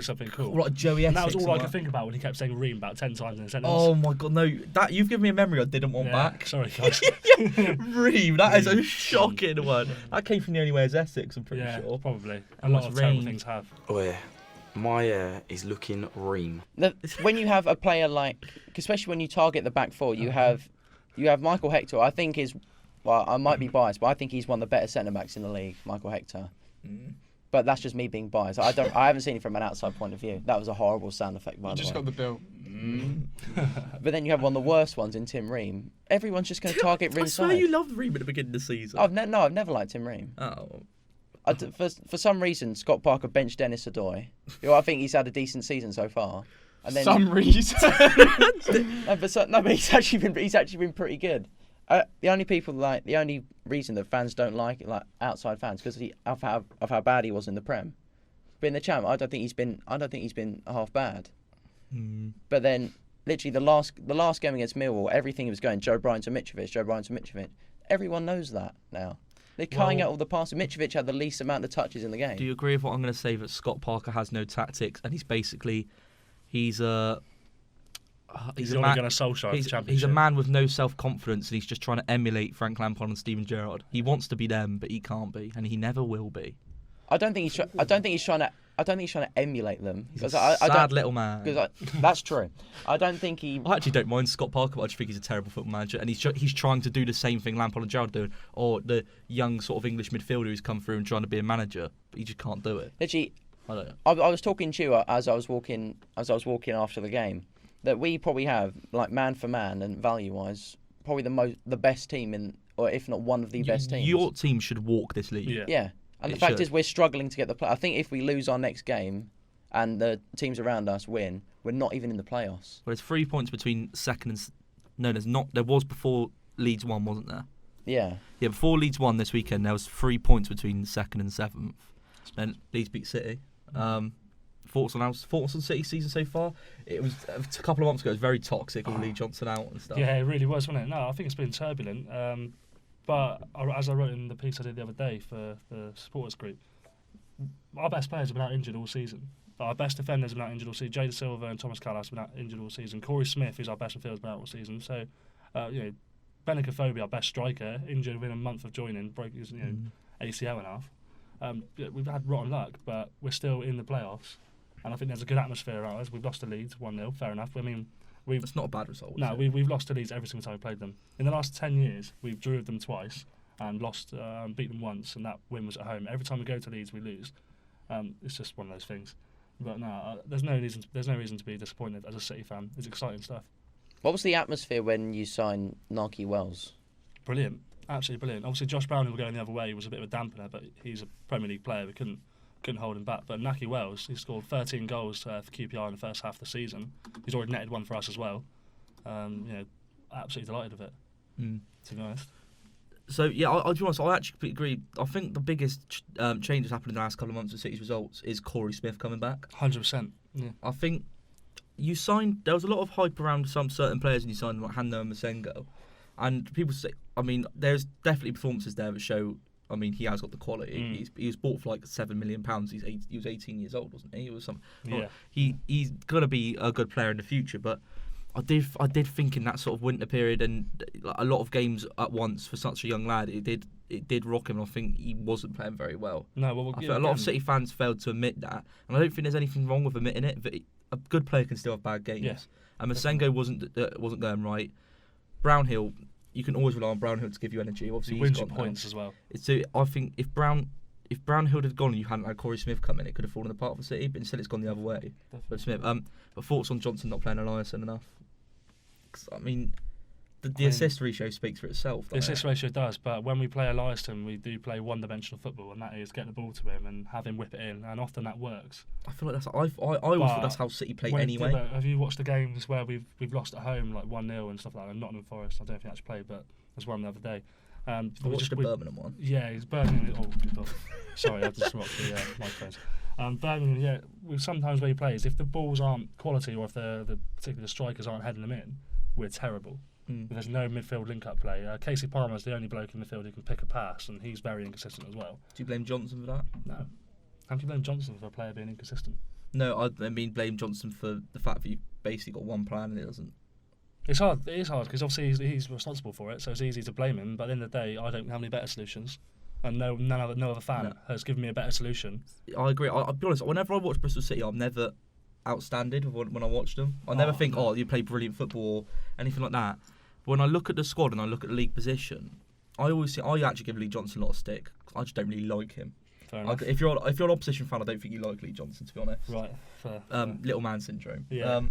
something cool? Like Joey Essex. And that was all I could think about when he kept saying Ream about 10 times in a sentence. Oh my god, no! That you've given me a memory I didn't want back. Sorry, guys. Ream, that is a shocking word. That came from the only way as Essex, I'm pretty sure. Probably. A lot of terrible things have. Oh yeah. My is looking Ream. When you have a player like, especially when you target the back four, you have Michael Hector. I think well, I might be biased, but I think he's one of the better centre backs in the league, Michael Hector. But that's just me being biased. I haven't seen it from an outside point of view. That was a horrible sound effect, by the way. You just got the bill. But then you have one of the worst ones in Tim Ream. Everyone's just going to target Ream's side. I swear you loved Ream at the beginning of the season. I've never liked Tim Ream. Oh. For some reason, Scott Parker benched Dennis Adoy, who I think he's had a decent season so far. And then, some reason. but he's actually been pretty good. The only reason that fans don't like it, like outside fans, because of how bad he was in the Prem. But in the Champ, I don't think he's been half bad. But then, literally the last game against Millwall, everything was going Joe Bryan to Mitrovic. Everyone knows that now. They're cutting out all the passes. Mitrovic had the least amount of touches in the game. Do you agree with what I'm going to say, that Scott Parker has no tactics, and he's a man with no self-confidence, and he's just trying to emulate Frank Lampard and Steven Gerrard. He wants to be them, but he can't be, and he never will be. I don't think he's trying to emulate them. He's a sad little man. That's true. I don't think he. I actually don't mind Scott Parker, but I just think he's a terrible football manager, and he's trying to do the same thing Lampard and Gerrard do, or the young sort of English midfielder who's come through and trying to be a manager, but he just can't do it. Literally, I was talking to you as I was walking after the game, that we probably have, like, man for man and value wise, probably the best team or if not one of the best teams. Your team should walk this league. Yeah. And the fact is, we're struggling to get the play. I think if we lose our next game and the teams around us win, we're not even in the playoffs. Well, there's 3 points between second and... No, there's not. There was before Leeds won, wasn't there? Yeah. Yeah, before Leeds won this weekend, there was 3 points between second and seventh. Then Leeds beat City. Thoughts on City's season so far? It was a couple of months ago. It was very toxic with Lee Johnson out and stuff. Yeah, it really was, wasn't it? No, I think it's been turbulent. But as I wrote in the piece I did the other day for the supporters group, our best players have been out injured all season. Our best defenders have been out injured all season. Jada Silva and Thomas Callas have been out injured all season. Corey Smith, who's our best midfielder, has been out all season. So, Benik Afobe, our best striker, injured within a month of joining, broke his ACL and half. We've had rotten luck, but we're still in the playoffs. And I think there's a good atmosphere around us. We've lost to Leeds 1-0, fair enough. I mean, it's not a bad result. No, we've lost to Leeds every single time we played them. In the last 10 years, we've drew with them twice and lost, beat them once, and that win was at home. Every time we go to Leeds, we lose. It's just one of those things. But no, there's no reason to be disappointed as a City fan. It's exciting stuff. What was the atmosphere when you signed Naki Wells? Brilliant, absolutely brilliant. Obviously, Josh Brown, who were going the other way, was a bit of a dampener, but he's a Premier League player. We couldn't hold him back. But Naki Wells, he scored 13 goals for QPR in the first half of the season. He's already netted one for us as well. Absolutely delighted with it. To be honest. So yeah, I'll be honest. I actually agree. I think the biggest change that's happened in the last couple of months with City's results is Corey Smith coming back. 100%. Yeah. I think you signed. There was a lot of hype around some certain players, and you signed like Hando and Masengo, and people say. I mean, there's definitely performances there that show. I mean, he has got the quality. He was bought for like £7 million. He was 18 years old, wasn't he? It was some. Yeah. He's gonna be a good player in the future, but. I did think in that sort of winter period and a lot of games at once for such a young lad, it did rock him. And I think he wasn't playing very well. No, well, I think a lot of City fans failed to admit that, and I don't think there's anything wrong with admitting it. But a good player can still have bad games. Yeah, and Masengo wasn't going right. Brownhill, you can always rely on Brownhill to give you energy. Obviously, he wins your points as well. So I think if Brownhill had gone and you hadn't had Corey Smith come in, it could have fallen apart for City. But instead, it's gone the other way for Smith. But thoughts on Johnson not playing Eliasson enough? I mean, the assist ratio speaks for itself. The assist ratio does, but when we play Eliasson, we do play one-dimensional football, and that is get the ball to him and have him whip it in, and often that works. I feel like I always thought that's how City play anyway. Have you watched the games where we've lost at home, like 1-0 and stuff like that? Nottingham Forest, I don't think actually played, but there's one the other day. I watched the Birmingham one. Yeah, he's Birmingham. Oh, good God. Sorry, I've just rocked the microphones. Birmingham, yeah, sometimes where he plays, if the balls aren't quality or if particularly the strikers aren't heading them in, we're terrible. There's no midfield link-up play. Casey Palmer's the only bloke in midfield who can pick a pass, and he's very inconsistent as well. Do you blame Johnson for that? No. How do you blame Johnson for a player being inconsistent? No, I mean blame Johnson for the fact that you've basically got one plan and it doesn't. It's hard. It is hard because obviously he's responsible for it, so it's easy to blame him. But at the end of the day, I don't have any better solutions, and no other fan has given me a better solution. I agree. I'll be honest. Whenever I watch Bristol City, I'm never outstanded when I watch them. I never think, you play brilliant football or anything like that. But when I look at the squad and I look at the league position, I actually give Lee Johnson a lot of stick. I just don't really like him. Fair enough. If you're an opposition fan, I don't think you like Lee Johnson, to be honest. Right. Fair. Little man syndrome. Yeah.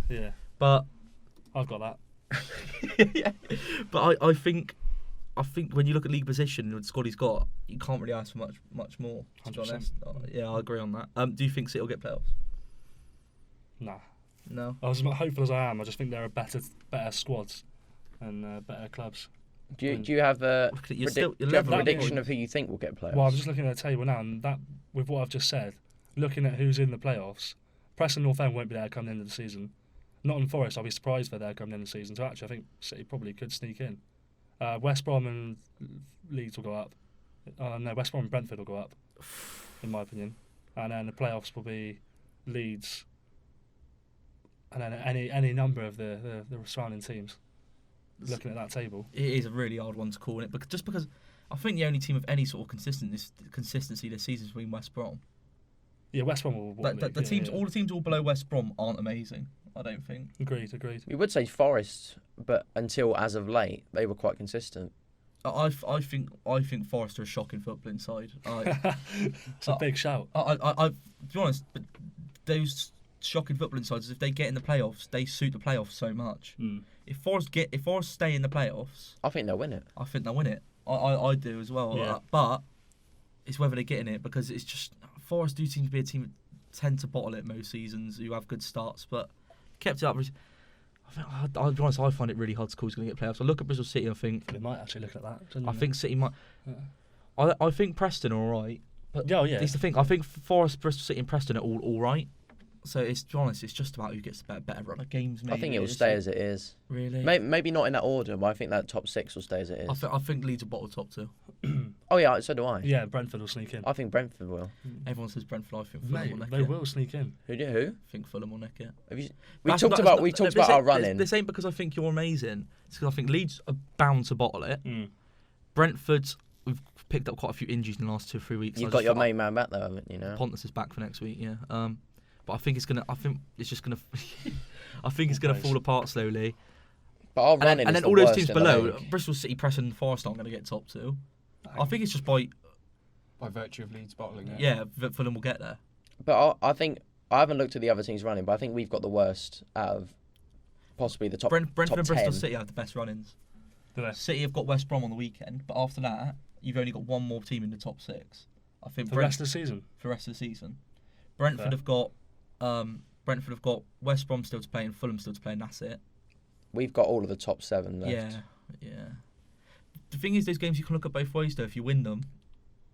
But I've got that. Yeah. But I think when you look at league position and the squad he's got, you can't really ask for much more. To be honest. Yeah, I agree on that. Do you think City will get playoffs? Nah. No. I was as hopeful as I am. I just think there are better squads and better clubs. Do you have a prediction of who you think will get playoffs? Well, I'm just looking at the table now, and that with what I've just said, looking at who's in the playoffs, Preston North End won't be there come the end of the season. Nottingham Forest, I'll be surprised if they're there come the end of the season. So actually, I think City probably could sneak in. West Brom and Leeds will go up. No, West Brom and Brentford will go up, in my opinion. And then the playoffs will be Leeds, and then any number of the surrounding teams. Looking at that table, it is a really hard one to call it, because I think the only team of any sort of consistency this season is West Brom. Yeah, West Brom will. All the teams all below West Brom aren't amazing. I don't think. Agreed. We would say Forest, but until as of late, they were quite consistent. I think Forest are a shocking footballing side. It's a big shout. To be honest, but those shocking footballing sides, if they get in the playoffs, they suit the playoffs so much. If Forest stay in the playoffs, I think they'll win it. I think they'll win it. I do as well. Yeah. But it's whether they get in it, because it's just Forest do seem to be a team that tend to bottle it most seasons, who have good starts, but kept it up. I'll be honest, I find it really hard to call who's going to get playoffs. I look at Bristol City, I think they might actually look at that. I think City might. Yeah. I think Preston are all right. But it's the thing. I think Forest, Bristol City, and Preston are all right. So to be honest, it's just about who gets the better run of games. Maybe. I think it will stay as it is. Really? Maybe not in that order, but I think that top six will stay as it is. I think Leeds will bottle top two. Oh yeah, so do I. Yeah, Brentford will sneak in. I think Brentford will. Everyone says Brentford. I think Fulham will nick it. They will sneak in. Who? I think Fulham will nick it. We talked about our running. This ain't because I think you're amazing. It's because I think Leeds are bound to bottle it. Brentford, we've picked up quite a few injuries in the last 2 or 3 weeks. You've got your main man back though, haven't you? Now Pontus is back for next week. Yeah. But I think it's just gonna fall apart slowly. But our running and is then the all those worst teams in the below, league. Bristol City, Preston, and Forest aren't going to get top two. I think it's just by virtue of Leeds bottling it. Yeah, Fulham will get there. But I think I haven't looked at the other teams running, but I think we've got the worst out of possibly the top. Brentford top and Bristol 10. City have the best run-ins. Do they? City have got West Brom on the weekend, but after that, you've only got one more team in the top six. I think for the rest of the season. For the rest of the season, Brentford have got West Brom still to play and Fulham still to play, and that's it. we've got all of the top 7 left. Yeah. The thing is, those games you can look at both ways though. If you win them,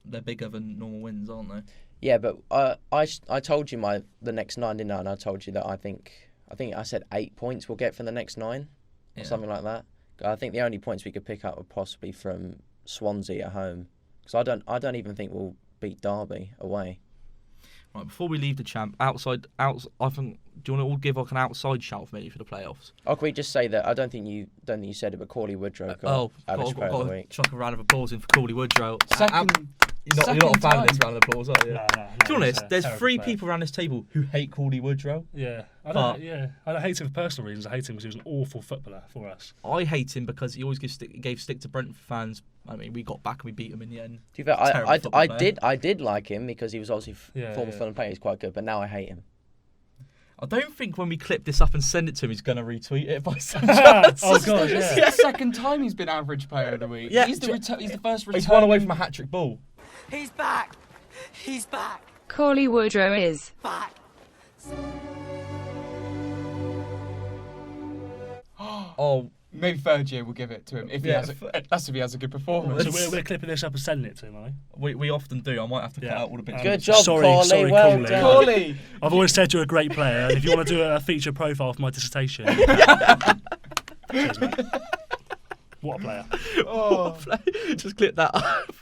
they're bigger than normal wins, aren't they? Yeah, but I told you the next 9, didn't I? And I told you that I think I said 8 points we'll get from the next 9 or something like that. I think the only points we could pick up are possibly from Swansea at home, because I don't even think we'll beat Derby away. Right, before we leave the champ, I think. Do you want to all give like an outside shout maybe for the playoffs? Oh, can we just say that I don't think you said it, but Corley Woodrow got average player of the week. Chuck a round of applause in for Corley Woodrow. You're not a fan of this round of applause, are you? No. To be honest, there's 3 people around this table who hate Corley Woodrow. Yeah, I don't hate him for personal reasons. I hate him because he was an awful footballer for us. I hate him because he always gave stick to Brentford fans. I mean, we got back and we beat him in the end. To be fair, I did like him because he was obviously former Fulham player. He's quite good, but now I hate him. I don't think when we clip this up and send it to him, he's going to retweet it by some chance. Oh, God, This is the second time he's been average player of the week. Yeah, he's the first return. He's one away from a hat-trick ball. He's back. He's back. Corley Woodrow is back. Oh, maybe third year we'll give it to him if he has a good performance. So we're clipping this up and sending it to him, are we? We often do. I might have to cut out all the bits. Good job, Corley. Well done. Corley. I've always said you're a great player, and if you want to do a feature profile for my dissertation, cheers, mate. What a player! Just clip that up.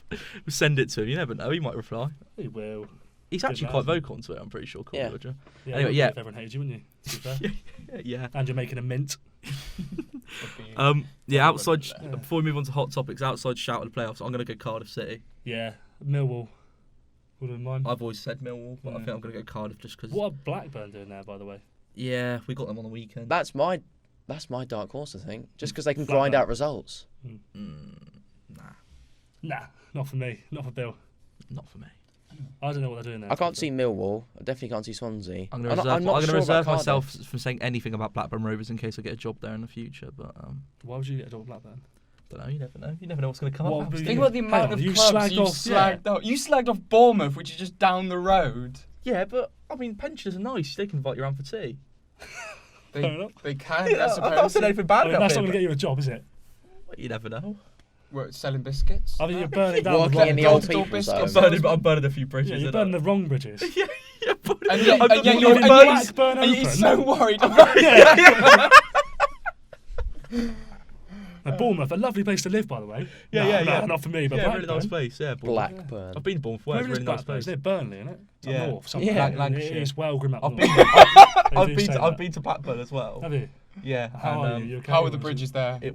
Send it to him. You never know. He might reply. He will. He's actually quite vocal on Twitter, I'm pretty sure. Yeah. Anyway, yeah. If everyone hated you, wouldn't you? To be fair. Yeah. And you're making a mint. Outside. Before we move on to hot topics, outside shout of the playoffs, I'm going to go Cardiff City. Yeah, Millwall. Would have been mine. I've always said Millwall, but I think I'm going to go Cardiff just because. What are Blackburn doing there, by the way? Yeah, we got them on the weekend. That's my dark horse, I think. Just because they can grind out results. Nah, not for me. Not for Bill. Not for me. I don't know what they're doing there. I can't see Millwall. I definitely can't see Swansea. I'm going to reserve myself from saying anything about Blackburn Rovers in case I get a job there in the future. But why would you get a job at Blackburn? Don't know. You never know. You never know what's going to come up. Think about the amount of clubs you slagged off. You slagged off Bournemouth, which is just down the road. Yeah, but I mean, pensioners are nice. They can invite you around for tea. They can. Yeah, that's I've not said anything bad about that's not going to get you a job, is it? Well, you never know. We're selling biscuits. I think you're burning down Walking in the old door people's biscuits. home. I'm burning a few bridges. Yeah, you're burning the wrong bridges. And yet you're so worried. Bournemouth, a lovely place to live, by the way. Yeah. Not for me, but yeah, really nice place. Yeah, Blackburn. I've been to Bournemouth. It's a really nice place. Near Burnley, isn't it? It's Yeah. up north. Something. Yeah, It Lancashire. is well grim up north. I've been to Blackburn as well. Have you? Yeah. How are you? How were the bridges there? They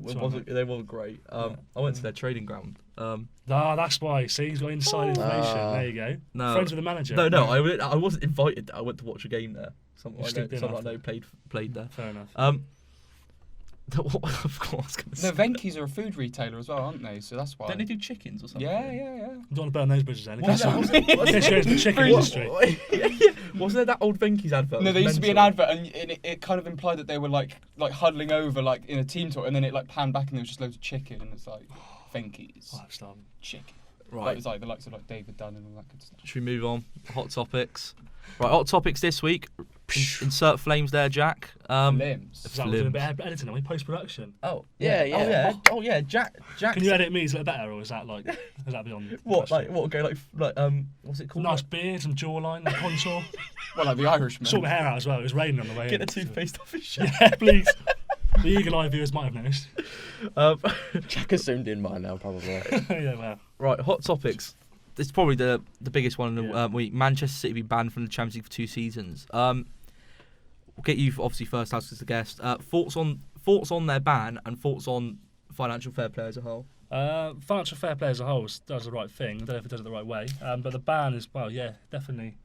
weren't great. I went to their training ground. That's why. See, he's got inside information. There you go. No. Friends with the manager. No. I wasn't invited. I went to watch a game there. Someone I know played there. Fair enough. Of course. No, Venky's are a food retailer as well, aren't they? So that's why. Don't they do chickens or something? Yeah. Don't want to burn those bridges then. What's the chicken industry. Wasn't there that old Venky's advert? No, there used to be an advert, and it kind of implied that they were like huddling over like in a team talk, and then it like panned back, and there was just loads of chicken, and it's like Venky's chicken. Right. Like, it was like the likes of like David Dunn and all that good stuff. Should we move on? Hot topics. Right, hot topics this week. Insert flames there, Jack. Limbs. Is that what we're doing a bit of editing, are we? Post-production? Oh, yeah. Oh, yeah. Jack. Can you edit me a little better, or is that beyond? What? Go what's it called? Nice beard, some jawline, and contour. Well, like the Irishman. Sort my hair out as well. It was raining on the way. Get the toothpaste off his shirt. Yeah, please. The eagle-eye viewers might have noticed. Jack has zoomed in mine now, probably. Yeah, well. Right, hot topics. This is probably the biggest one in the week. Manchester City be banned from the Champions League for 2 seasons. We'll get you obviously first as the guest. Thoughts on their ban and thoughts on financial fair play as a whole. Financial fair play as a whole does the right thing. I don't know if it does it the right way. But the ban is definitely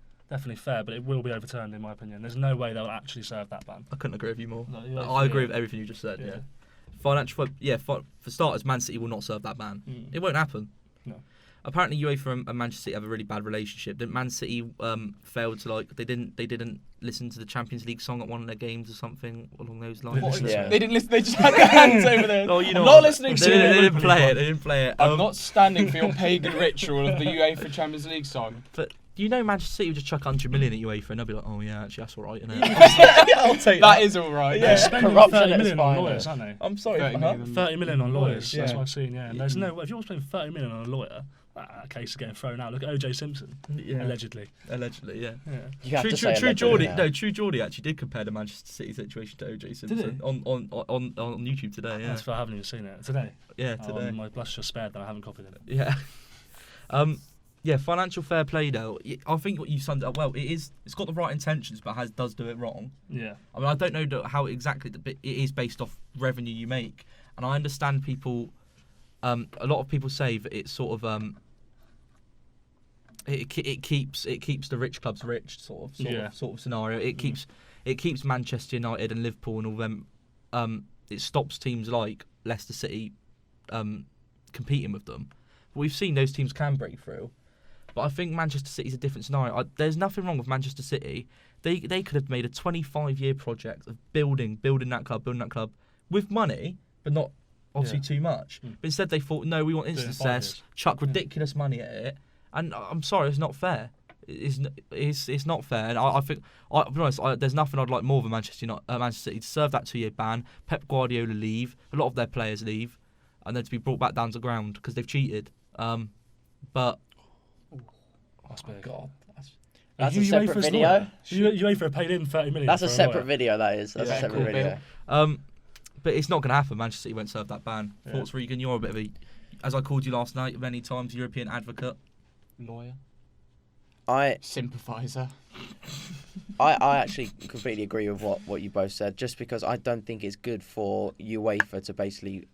fair, but it will be overturned in my opinion. There's no way they'll actually serve that ban. I couldn't agree with you more. No, I agree with everything you just said. Yeah. Financial, for starters, Man City will not serve that ban. It won't happen. No. Apparently, UEFA and Manchester City have a really bad relationship. Didn't Man City failed to they didn't listen to the Champions League song at one of their games or something along those lines? Yeah. They didn't listen. They just had their hands over there. Oh, you know I'm not listening to they it. didn't play it. They didn't play it. I'm not standing for your pagan ritual of the UEFA Champions League song. But You know, Manchester City would just chuck 100 million at UEFA and they'll be like, oh yeah, actually that's all right, isn't it? I'll take that. That is all right. They're spending Corruption 30 at million its on finest. lawyers, aren't they? I'm sorry, 30 million on lawyers. Yeah. That's what I've seen. Yeah, and there's no. If you're spending 30 million on a lawyer, that case is getting thrown out. Look at O.J. Simpson, allegedly. Allegedly, yeah. You have to say True allegedly Geordie. now. No, True Geordie actually did compare the Manchester City situation to O.J. Simpson on YouTube today. Yeah, That's why I haven't even seen it today. Yeah, today. My blush just spared that I haven't copied it. Yeah. Yeah, financial fair play though. I think what you summed up well. It's got the right intentions, but does do it wrong. Yeah. I mean, I don't know how exactly, but it is based off revenue you make, and I understand people. A lot of people say that it's sort of it keeps the rich clubs rich sort of scenario. It keeps Manchester United and Liverpool and all them. It stops teams like Leicester City competing with them. But we've seen those teams can break through. But I think Manchester City's a different scenario. There's nothing wrong with Manchester City. They could have made a 25-year project of building that club with money, but not obviously too much. But instead they thought, no, we want instant success, chuck ridiculous money at it. And I'm sorry, it's not fair. It's not fair. And I think, I'll be honest, there's nothing I'd like more than Manchester City to serve that 2-year ban. Pep Guardiola leave. A lot of their players leave. And then to be brought back down to ground because they've cheated. But... That's big. God. That's a separate video. UEFA paid in 30 million. That's a separate video, that is. That's a separate video. But it's not going to happen. Manchester City won't serve that ban. Thoughts, Regan? You're a bit of a, as I called you last night many times, European advocate. Lawyer. Sympathiser. I actually completely agree with what you both said, just because I don't think it's good for UEFA to basically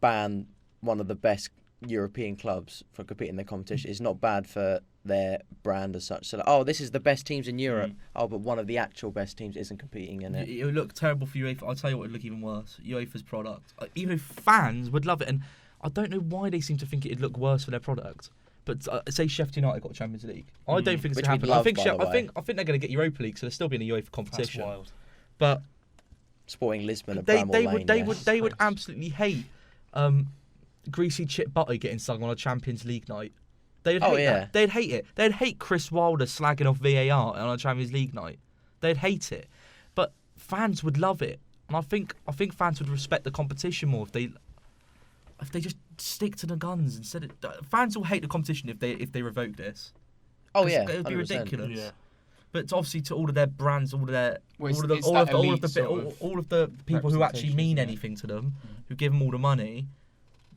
ban one of the best European clubs from competing in the competition. It's not bad for their brand as such. So, this is the best teams in Europe. But one of the actual best teams isn't competing in it. It would look terrible for UEFA. I'll tell you what would look even worse. UEFA's product. Even if fans would love it, and I don't know why they seem to think it'd look worse for their product. But say Sheffield United got Champions League. I don't think it's going to happen. I think they're going to get Europa League, so they'll still be in the UEFA competition. That's wild. But Sporting Lisbon and they would absolutely hate greasy chip butter getting sung on a Champions League night. They'd hate that. They'd hate it. They'd hate Chris Wilder slagging off VAR on a Champions League night. They'd hate it. But fans would love it. And I think fans would respect the competition more if they just stick to the guns instead of... Fans will hate the competition if they revoke this. Oh yeah, it would be 100%. ridiculous. Yeah. But obviously to all of their brands, all of the people who actually mean anything to them, who give them all the money,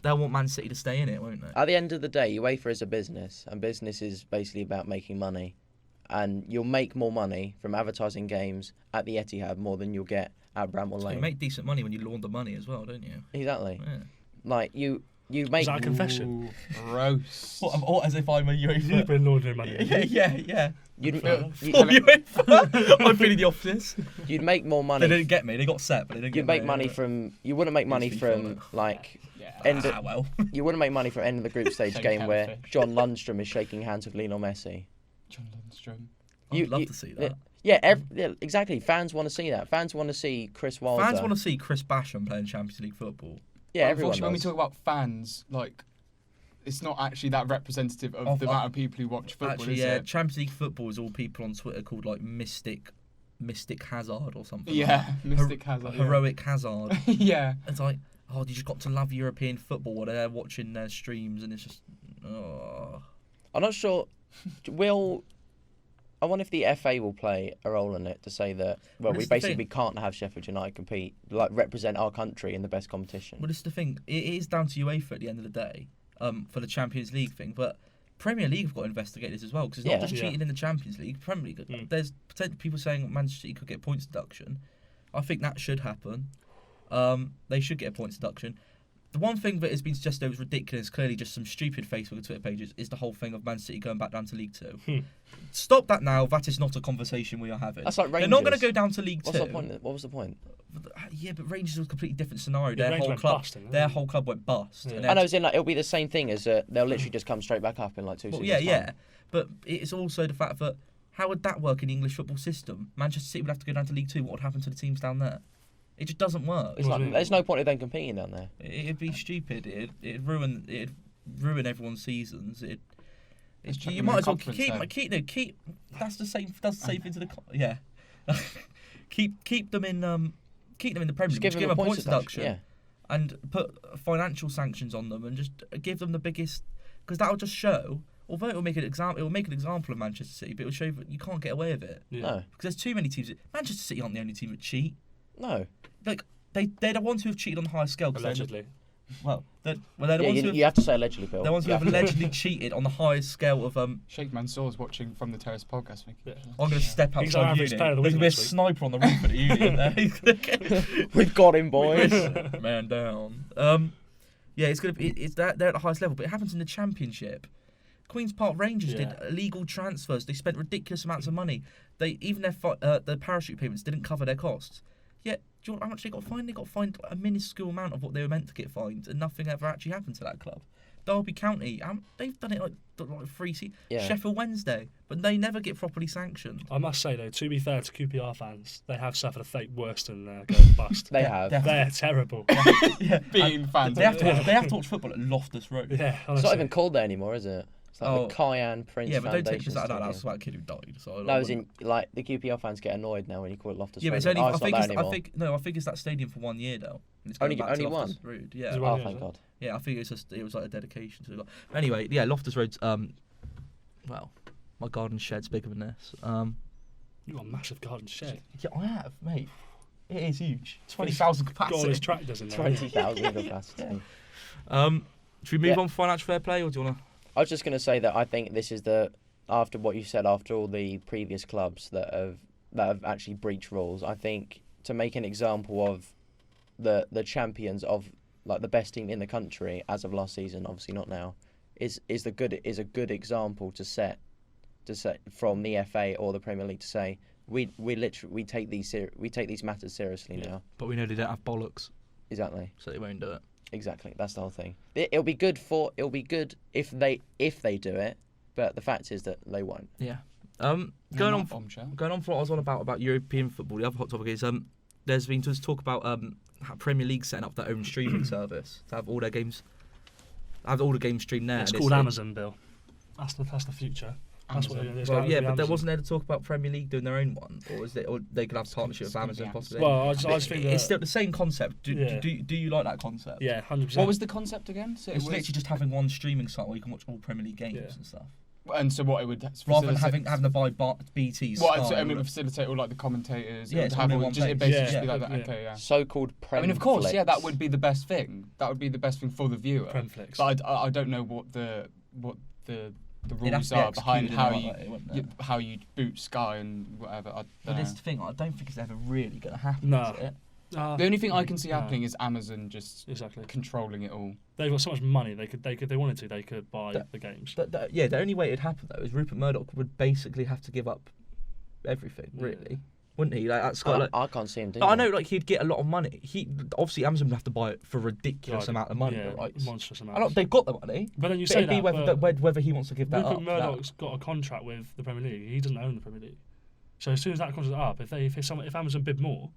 they'll want Man City to stay in it, won't they? At the end of the day, UEFA is a business, and business is basically about making money. And you'll make more money from advertising games at the Etihad more than you'll get at Bramall Lane. You make decent money when you launder money as well, don't you? Exactly. Yeah. Like you make. Is that a confession? Gross. What, as if I'm a UEFA? You've been laundering money. Yeah. I'm feeling the office. You'd make more money. They didn't get me. They got set, but they didn't get me. You'd make money from. You wouldn't make money from like. You wouldn't make money from end of the group stage game where John Lundstrom is shaking hands with Lionel Messi. John Lundstrom. I'd love to see that. Yeah, exactly. Fans want to see that. Fans want to see Chris Wilder. Fans want to see Chris Basham playing Champions League football. Yeah, everyone does. When we talk about fans, like, it's not actually that representative of the amount of people who watch football, actually, is yeah, it? Champions League football is all people on Twitter called, like, Mystic Hazard or something. Yeah, Mystic Hazard. Heroic Hazard. Yeah. It's like, you just got to love European football while they're watching their streams, and it's just... I'm not sure. I wonder if the FA will play a role in it to say that, we basically can't have Sheffield United compete, like represent our country in the best competition. Well, this is the thing. It is down to UEFA at the end of the day for the Champions League thing, but Premier League have got to investigate this as well, because it's not just cheating in the Champions League. Premier League, there's potentially people saying Manchester City could get points deduction. I think that should happen. They should get a points deduction. The one thing that has been suggested was ridiculous, clearly just some stupid Facebook and Twitter pages, is the whole thing of Man City going back down to League 2. Stop that now. That is not a conversation we are having. That's like Rangers. They're not going to go down to League 2. What's the point? What was the point? Yeah, but Rangers was a completely different scenario. Yeah, their whole club went bust. Yeah. I know, it'll be the same thing as they'll literally just come straight back up in like 2 seasons. Yeah. But it's also the fact that how would that work in the English football system? Manchester City would have to go down to League 2. What would happen to the teams down there? It just doesn't work. There's no point in them competing down there. It'd be stupid. It'd ruin everyone's seasons. You might as well keep. That's the same. That's the same thing to the. Yeah. keep them in the Premier League. Just give them a points deduction. Yeah. And put financial sanctions on them, and just give them the biggest, because that'll just show. Although it will make an example of Manchester City, but it will show that you can't get away with it. Yeah. No, because there's too many teams. Manchester City aren't the only team that cheat. No, like they're the ones who have cheated on the highest scale. Allegedly. They're the ones you have to say allegedly, Bill. They're the ones who have allegedly cheated on the highest scale of Sheikh Mansour's watching From the Terrace Podcast. Yeah. I'm going to step outside uni. There's going to be a sniper on the roof at the uni. We've got him, boys. Man down. Yeah, it's going to be. They're at the highest level, but it happens in the Championship. Queen's Park Rangers did illegal transfers. They spent ridiculous amounts of money. The parachute payments didn't cover their costs. Yet, do you know how much they got fined? They got fined a minuscule amount of what they were meant to get fined, and nothing ever actually happened to that club. Derby County, they've done it like 3 seasons. Yeah. Sheffield Wednesday, but they never get properly sanctioned. I must say though, to be fair to QPR fans, they have suffered a fate worse than going bust. They have. They're terrible. Being fans. They have to watch football at Loftus Road. Yeah, it's not even called there anymore, is it? It's like the Cayenne Prince Foundation. Foundation. Yeah, but don't take this out of that. That's about a kid who died. So no, as in, like, the QPR fans get annoyed now when you call it Loftus Road. Yeah, but it's only. I think it's that stadium for 1 year though. Only one. Road. Yeah. Oh, thank God. Yeah, I think it was like a dedication to it. Anyway, yeah, Loftus Road's. Well, my garden shed's bigger than this. You got a massive garden shed. Yeah, I have, mate. It is huge. 20,000 capacity. God, there's tractors in there. 20,000 capacity. Should we move on to financial fair play, or do you want to? I was just going to say that I think this is after what you said, after all the previous clubs that have actually breached rules, I think to make an example of the champions of like the best team in the country as of last season, obviously not now, is a good example to set from the FA or the Premier League to say we take these matters seriously now. But we know they don't have bollocks. Exactly. So they won't do it. Exactly, that's the whole thing. It'll be good if they do it, but the fact is that they won't. Yeah. Going on for what I was on about European football. The other hot topic is there's been talk about how Premier League setting up their own streaming service to have all their games, have all the games streamed there. It's called Amazon, Bill. That's the future. That's what it is. Well, yeah, but there wasn't there to talk about Premier League doing their own one, or they could have partnership with Amazon possibly. Well, I just think it's still the same concept. Do you like that concept? Yeah, 100%. What was the concept again? So it's literally just having one streaming site where you can watch all Premier League games and stuff. And so what it would rather than having to buy BT's. What so it would facilitate all like the commentators. Yeah, it would basically just be like that. Okay, yeah. So-called Premflix. I mean, of course, yeah, that would be the best thing. That would be the best thing for the viewer. Premflix. But I don't know what the rules are behind how you boot Sky and whatever. But this thing, I don't think it's ever really going to happen. No. Is it? The only thing I can see happening is Amazon just controlling it all. They've got so much money. They wanted to. They could buy the games. The only way it'd happen though is Rupert Murdoch would basically have to give up everything, really, wouldn't he? Like at Sky, I can't see him doing. I know, like he'd get a lot of money. Obviously Amazon would have to buy it for a ridiculous amount of money, right? Monstrous amount. They've got the money. But then you say that. Whether he wants to give that up. Rupert Murdoch's got a contract with the Premier League. He doesn't own the Premier League. So as soon as that contract's up, if Amazon bid more,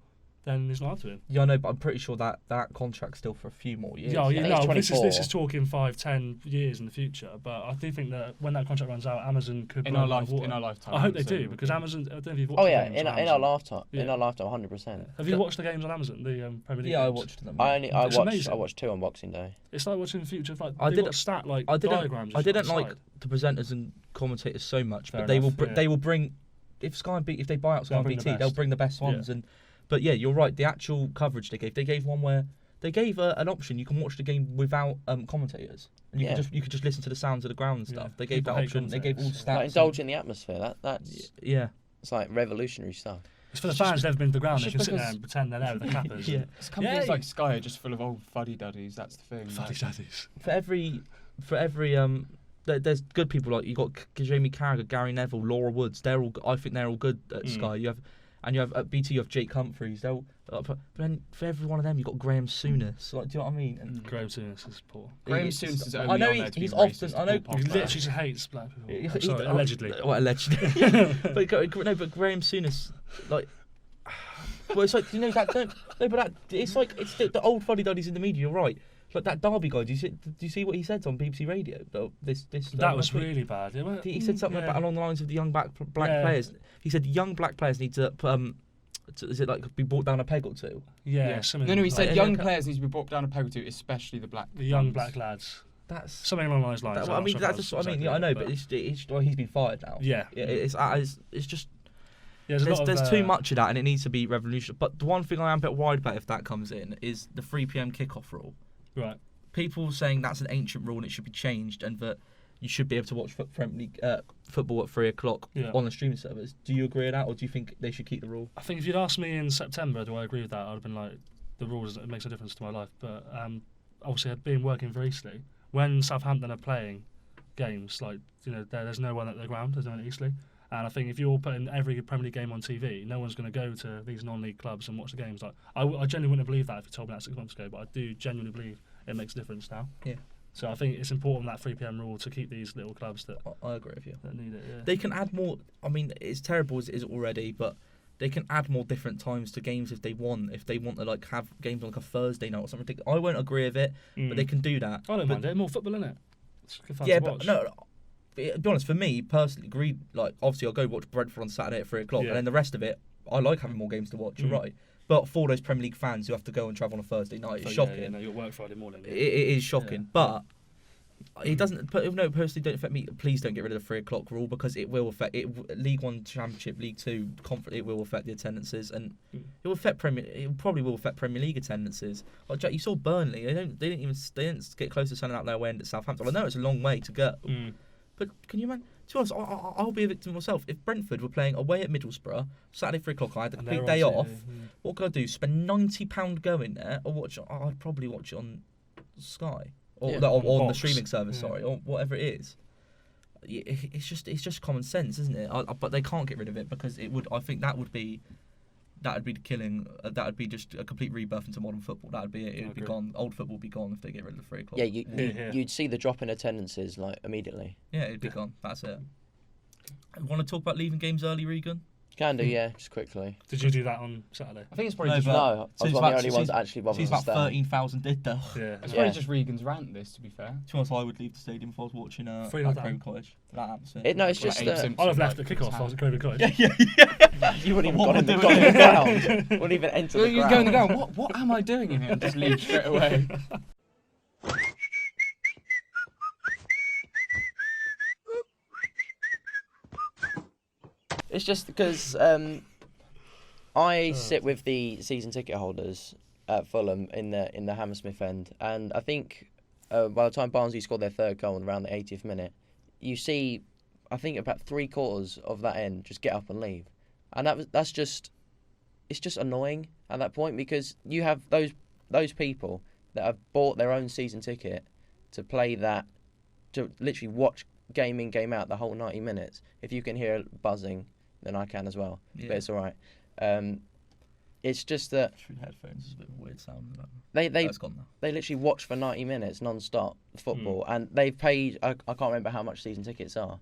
then it's not up to him. Yeah, I know, but I'm pretty sure that contract's still for a few more years. This is talking 5-10 years in the future. But I do think that when that contract runs out, Amazon could in our lifetime. I hope they do because Amazon. I don't know if you've watched. Oh yeah, in our lifetime, 100%. Have you watched the games on Amazon? The Premier League. Yeah, games? I watched them. I watched 2 on Boxing Day. It's like watching the future. Like I didn't diagrams. I didn't like the presenters and commentators so much, but they will bring if they buy out Sky and BT, they'll bring the best ones and. But yeah, you're right. The actual coverage they gave one where they gave an option. You can watch the game without commentators, and you could just listen to the sounds of the ground and stuff. They gave that option. They gave all stats. Like indulge in the atmosphere. That's It's like revolutionary stuff. It's for the fans. They've been to the ground. They can sit there and pretend they're there with the clappers. It's companies like Sky are just full of old fuddy-duddies. That's the thing. Fuddy-duddies. For every there's good people like you got Jamie Carragher, Gary Neville, Laura Woods. I think they're all good at Sky. You have at BT, you have Jake Humphries. But then for every one of them, you've got Graham Souness. Like, do you know what I mean? And Graham Souness is poor. Graham Souness is only I know on there to he's be often. racist. I know he literally just hates black people. Sorry, allegedly. Well, allegedly. but Graham Souness, like, well, it's like it's like it's the old fuddy duddies in the media. You're right. Like that Derby guy. Do you see what he said on BBC Radio? That was really bad. He said something about along the lines of the young black players. He said young black players need to is it like be brought down a peg or two? Yeah. No. He said young players need to be brought down a peg or two, especially the young black lads. That's something along those lines. I mean, that's just what I mean. Yeah, I know, but it's he's been fired now. Yeah. It's just. Yeah, there's too much of that, and it needs to be revolutionary. But the one thing I am a bit worried about if that comes in is the 3 p.m. kickoff rule. Right. People saying that's an ancient rule and it should be changed, and that you should be able to watch Premier League football at 3 o'clock on the streaming service. Do you agree with that, or do you think they should keep the rule? I think if you'd asked me in September, do I agree with that? I'd have been like, the rules, it makes a difference to my life. But obviously, I'd been working for Eastleigh. When Southampton are playing games, like, there's no one at the ground, there's no one at Eastleigh. And I think if you're putting every Premier League game on TV, no one's going to go to these non-league clubs and watch the games. Like, I genuinely wouldn't have believed that if you told me that 6 months ago, but I do genuinely believe it makes a difference now. Yeah. So I think it's important, that 3 p.m. rule, to keep these little clubs that I agree with you. That need it. Yeah. They can add more. I mean, it's terrible as it is already, but they can add more different times to games if they want. If they want to have games on a Thursday night or something, I won't agree with it, but they can do that. I don't mind it. More football, innit? It's good fun to watch. But no. To be honest, for me personally, obviously I'll go watch Brentford on Saturday at 3 o'clock, and then the rest of it, I like having more games to watch. You're right, but for those Premier League fans who have to go and travel on a Thursday night, it's shocking. Yeah, no, you'll work Friday morning. Yeah. It is shocking, but it doesn't. No, personally, don't affect me. Please don't get rid of the 3 o'clock rule, because it will affect League One, Championship, League Two. It will affect the attendances, and it will affect It probably will affect Premier League attendances. Like Jack, you saw Burnley. They didn't get close to sending out their way end at Southampton. I know it's a long way to go, but can you imagine? To be honest, I'll be a victim myself. If Brentford were playing away at Middlesbrough Saturday 3 o'clock, I had the complete day off. What could I do? Spend £90 going there, or watch? I'd probably watch it on Sky. Or on the streaming service, sorry, or whatever it is. It's just common sense, isn't it? But they can't get rid of it, because it would. I think that would be killing. That would be just a complete rebirth into modern football. That would be it. It would be gone. Old football would be gone if they get rid of the 3 o'clock. Yeah, you'd see the drop in attendances like immediately. Yeah, it'd be gone. That's it. Want to talk about leaving games early, Regan? Can do, yeah, just quickly. Did you do that on Saturday? I think it's probably I was one of the only ones that actually bothered to about stay. 13,000 did though. Yeah. It's probably just Regan's rant, this, to be fair. To be honest, I would leave the stadium if I was watching at Craven Cottage. That atmosphere. It's just I'd have left at kickoff if I was at Craven Cottage. Yeah. You wouldn't even got in the ground. Wouldn't even enter the ground. You go in the ground. What am I doing in here? And just leave straight away. It's just because I sit with the season ticket holders at Fulham in the Hammersmith end, and I think by the time Barnsley scored their third goal around the 80th minute, you see, I think about 3/4 of that end just get up and leave, and it's just annoying at that point, because you have those people that have bought their own season ticket to play that, to literally watch game in, game out the whole 90 minutes. If you can hear buzzing, then I can as well. Yeah. But it's all right. It's just that through headphones is a bit of a weird sound. They literally watch for 90 minutes non-stop football, and they've paid. I can't remember how much season tickets are.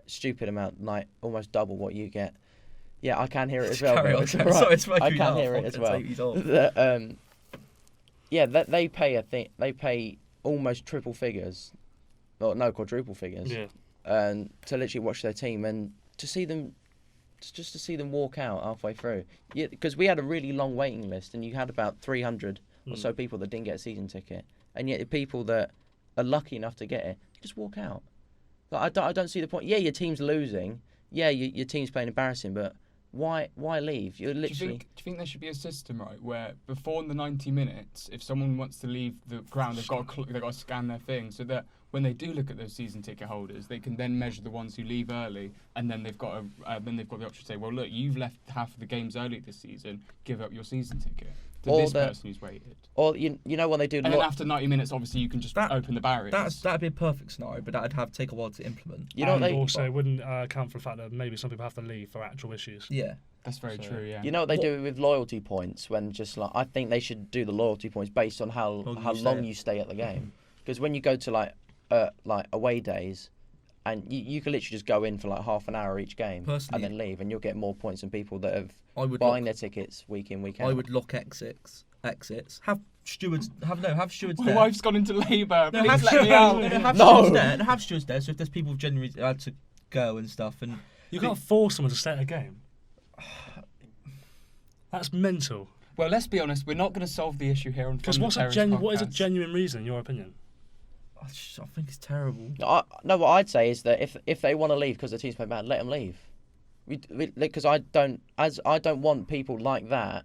Stupid amount, like almost double what you get. Yeah, I can hear it as well. I can hear it as well. They pay. I think they pay almost triple figures, or no, quadruple figures. Yeah. And to literally watch their team and to see them, just to see them walk out halfway through. Yeah, because we had a really long waiting list, and you had about 300 or so people that didn't get a season ticket, and yet the people that are lucky enough to get it just walk out. Like, I don't see the point. Yeah, your team's losing. Yeah, your team's playing embarrassing, but why leave? You're literally. Do you think there should be a system, right, where before the 90 minutes, if someone wants to leave the ground, they've got to scan their thing, so that when they do look at those season ticket holders, they can then measure the ones who leave early, and then they've got the option to say, well, look, you've left half of the games early this season, give up your season ticket to this person who's waited. Or you know when they do. And then after 90 minutes, obviously you can just open the barriers. That'd be a perfect scenario, but that'd take a while to implement. You know, it wouldn't account for the fact that maybe some people have to leave for actual issues. Yeah. That's very true, yeah. You know what they do with loyalty points, when just like, I think they should do the loyalty points based on how long you stay at the game. Because when you go to like away days, and you can literally just go in for like half an hour each game and then leave, and you'll get more points than people that have buying their tickets week in, week out. I would lock exits. exits. Have stewards My there. wife's gone into labour. No, Please let me out. have No. stewards there. No, have stewards there. So if there's people genuinely had to go and stuff, and You can't force someone to stay at a game. That's mental. Well, let's be honest. We're not going to solve the issue here on Because From the Terrace what is a Podcast. genuine reason, in your opinion? I think it's terrible. No, what I'd say is that if they want to leave because the team's playing bad, let them leave. Because I don't want people like that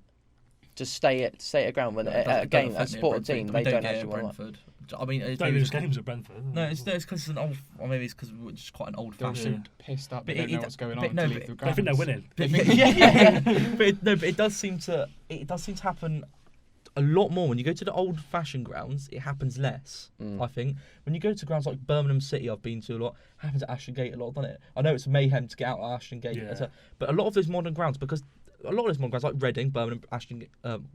to stay at a ground when a game, a support team, they don't actually want to. I mean, Don't lose games at Brentford. No, it's because it's an old. Or maybe it's because we're just quite an old-fashioned. Pissed up. But They don't know what's going on. no, to leave the They think they're winning. yeah. But it does seem to happen a lot more when you go to the old-fashioned grounds. It happens less, I think. When you go to grounds like Birmingham City, I've been to a lot. Happens at Ashton Gate a lot, doesn't it? I know it's mayhem to get out of Ashton Gate, but a lot of those modern grounds, because a lot of those modern grounds like Reading, Birmingham, Ashton Gate,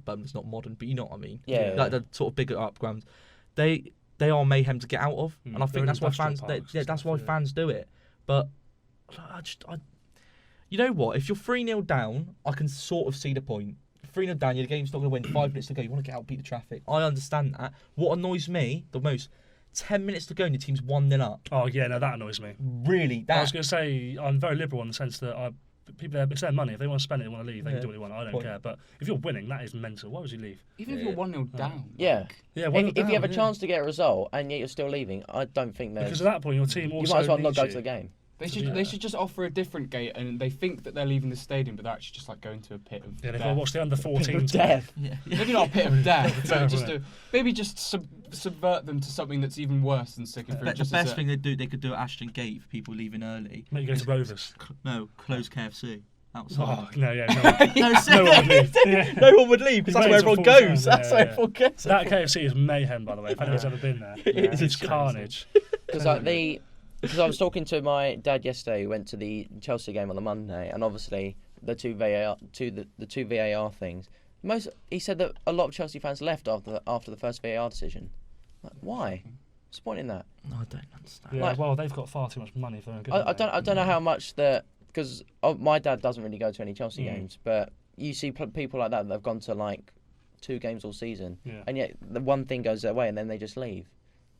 Birmingham's not modern, but you know what I mean. Yeah. Like the sort of bigger up grounds, they are mayhem to get out of, and I think They're that's why industrial fans. parks and That's stuff, why yeah. fans do it. But you know what? If you're 3-0 down, I can sort of see the point. 3-0 down, your game's not going to win. 5 minutes to go, you want to get out, beat the traffic. I understand that. What annoys me the most, 10 minutes to go and your team's 1-0 up. Oh yeah, no, that annoys me. Really, I was going to say I'm very liberal in the sense that people it's their money. If they want to spend it and want to leave, they Yeah. can do what they want. I don't Point. care. But if you're winning, that is mental. Why would you leave? Even if you're 1-0 down. Yeah. Yeah, If you have a chance to get a result and yet you're still leaving, I don't think there's. Because at that point, your team also You might as well not needs go you. to the game. They should just offer a different gate, and they think that they're leaving the stadium, but they're actually just like going to a pit of Yeah, they've got death. to watch the under 14s. Death. Maybe not a pit of death, but Terrible, just isn't maybe just subvert them to something that's even worse than sticking through. The best thing they could do at Ashton Gate for people leaving early. Make you go to Rovers. No, close KFC outside. Oh, no, yeah, no. No, No one would leave. Yeah. No one would leave because that's It where rains everyone at full goes. time, That's yeah, where yeah. everyone goes. That KFC is mayhem, by the way. If anyone's ever been there, it's carnage. Because I was talking to my dad yesterday, who went to the Chelsea game on the Monday, and obviously the two VAR things. He said that a lot of Chelsea fans left after the first VAR decision. Like, why? What's the point in that? No, I don't understand. Yeah, Like- well, they've got far too much money for them. I don't know how much that, because my dad doesn't really go to any Chelsea games, but you see people like that have gone to like 2 games all season, and yet the one thing goes their way and then they just leave.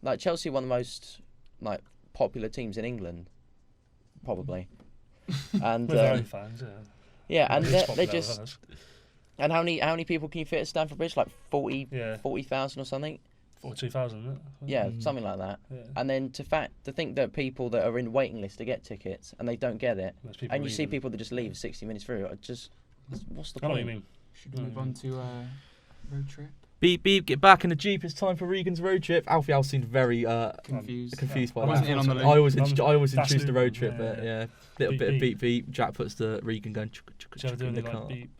Like Chelsea, one of the most like popular teams in England, probably. And With their own fans, yeah, and It's they popular just. with us. And how many people can you fit at Stamford Bridge? Like 40,000 or something. 42,000, isn't it? Yeah, something like that. Yeah. And then to think that people that are in waiting list to get tickets and they don't get it, There's people and you see leaving. people that just leave 60 minutes through, what's the I know what you point? mean. Should we move on to road trip? Beep beep, get back in the Jeep. It's time for Regan's road trip. Alfie House seemed very Confused by I that. wasn't in on the loop. I always That's introduced the road Luton, trip, yeah, but yeah. little Beep, bit of beep. beep beep. Jack puts the Regan going Do you ever do in the any car. like beat,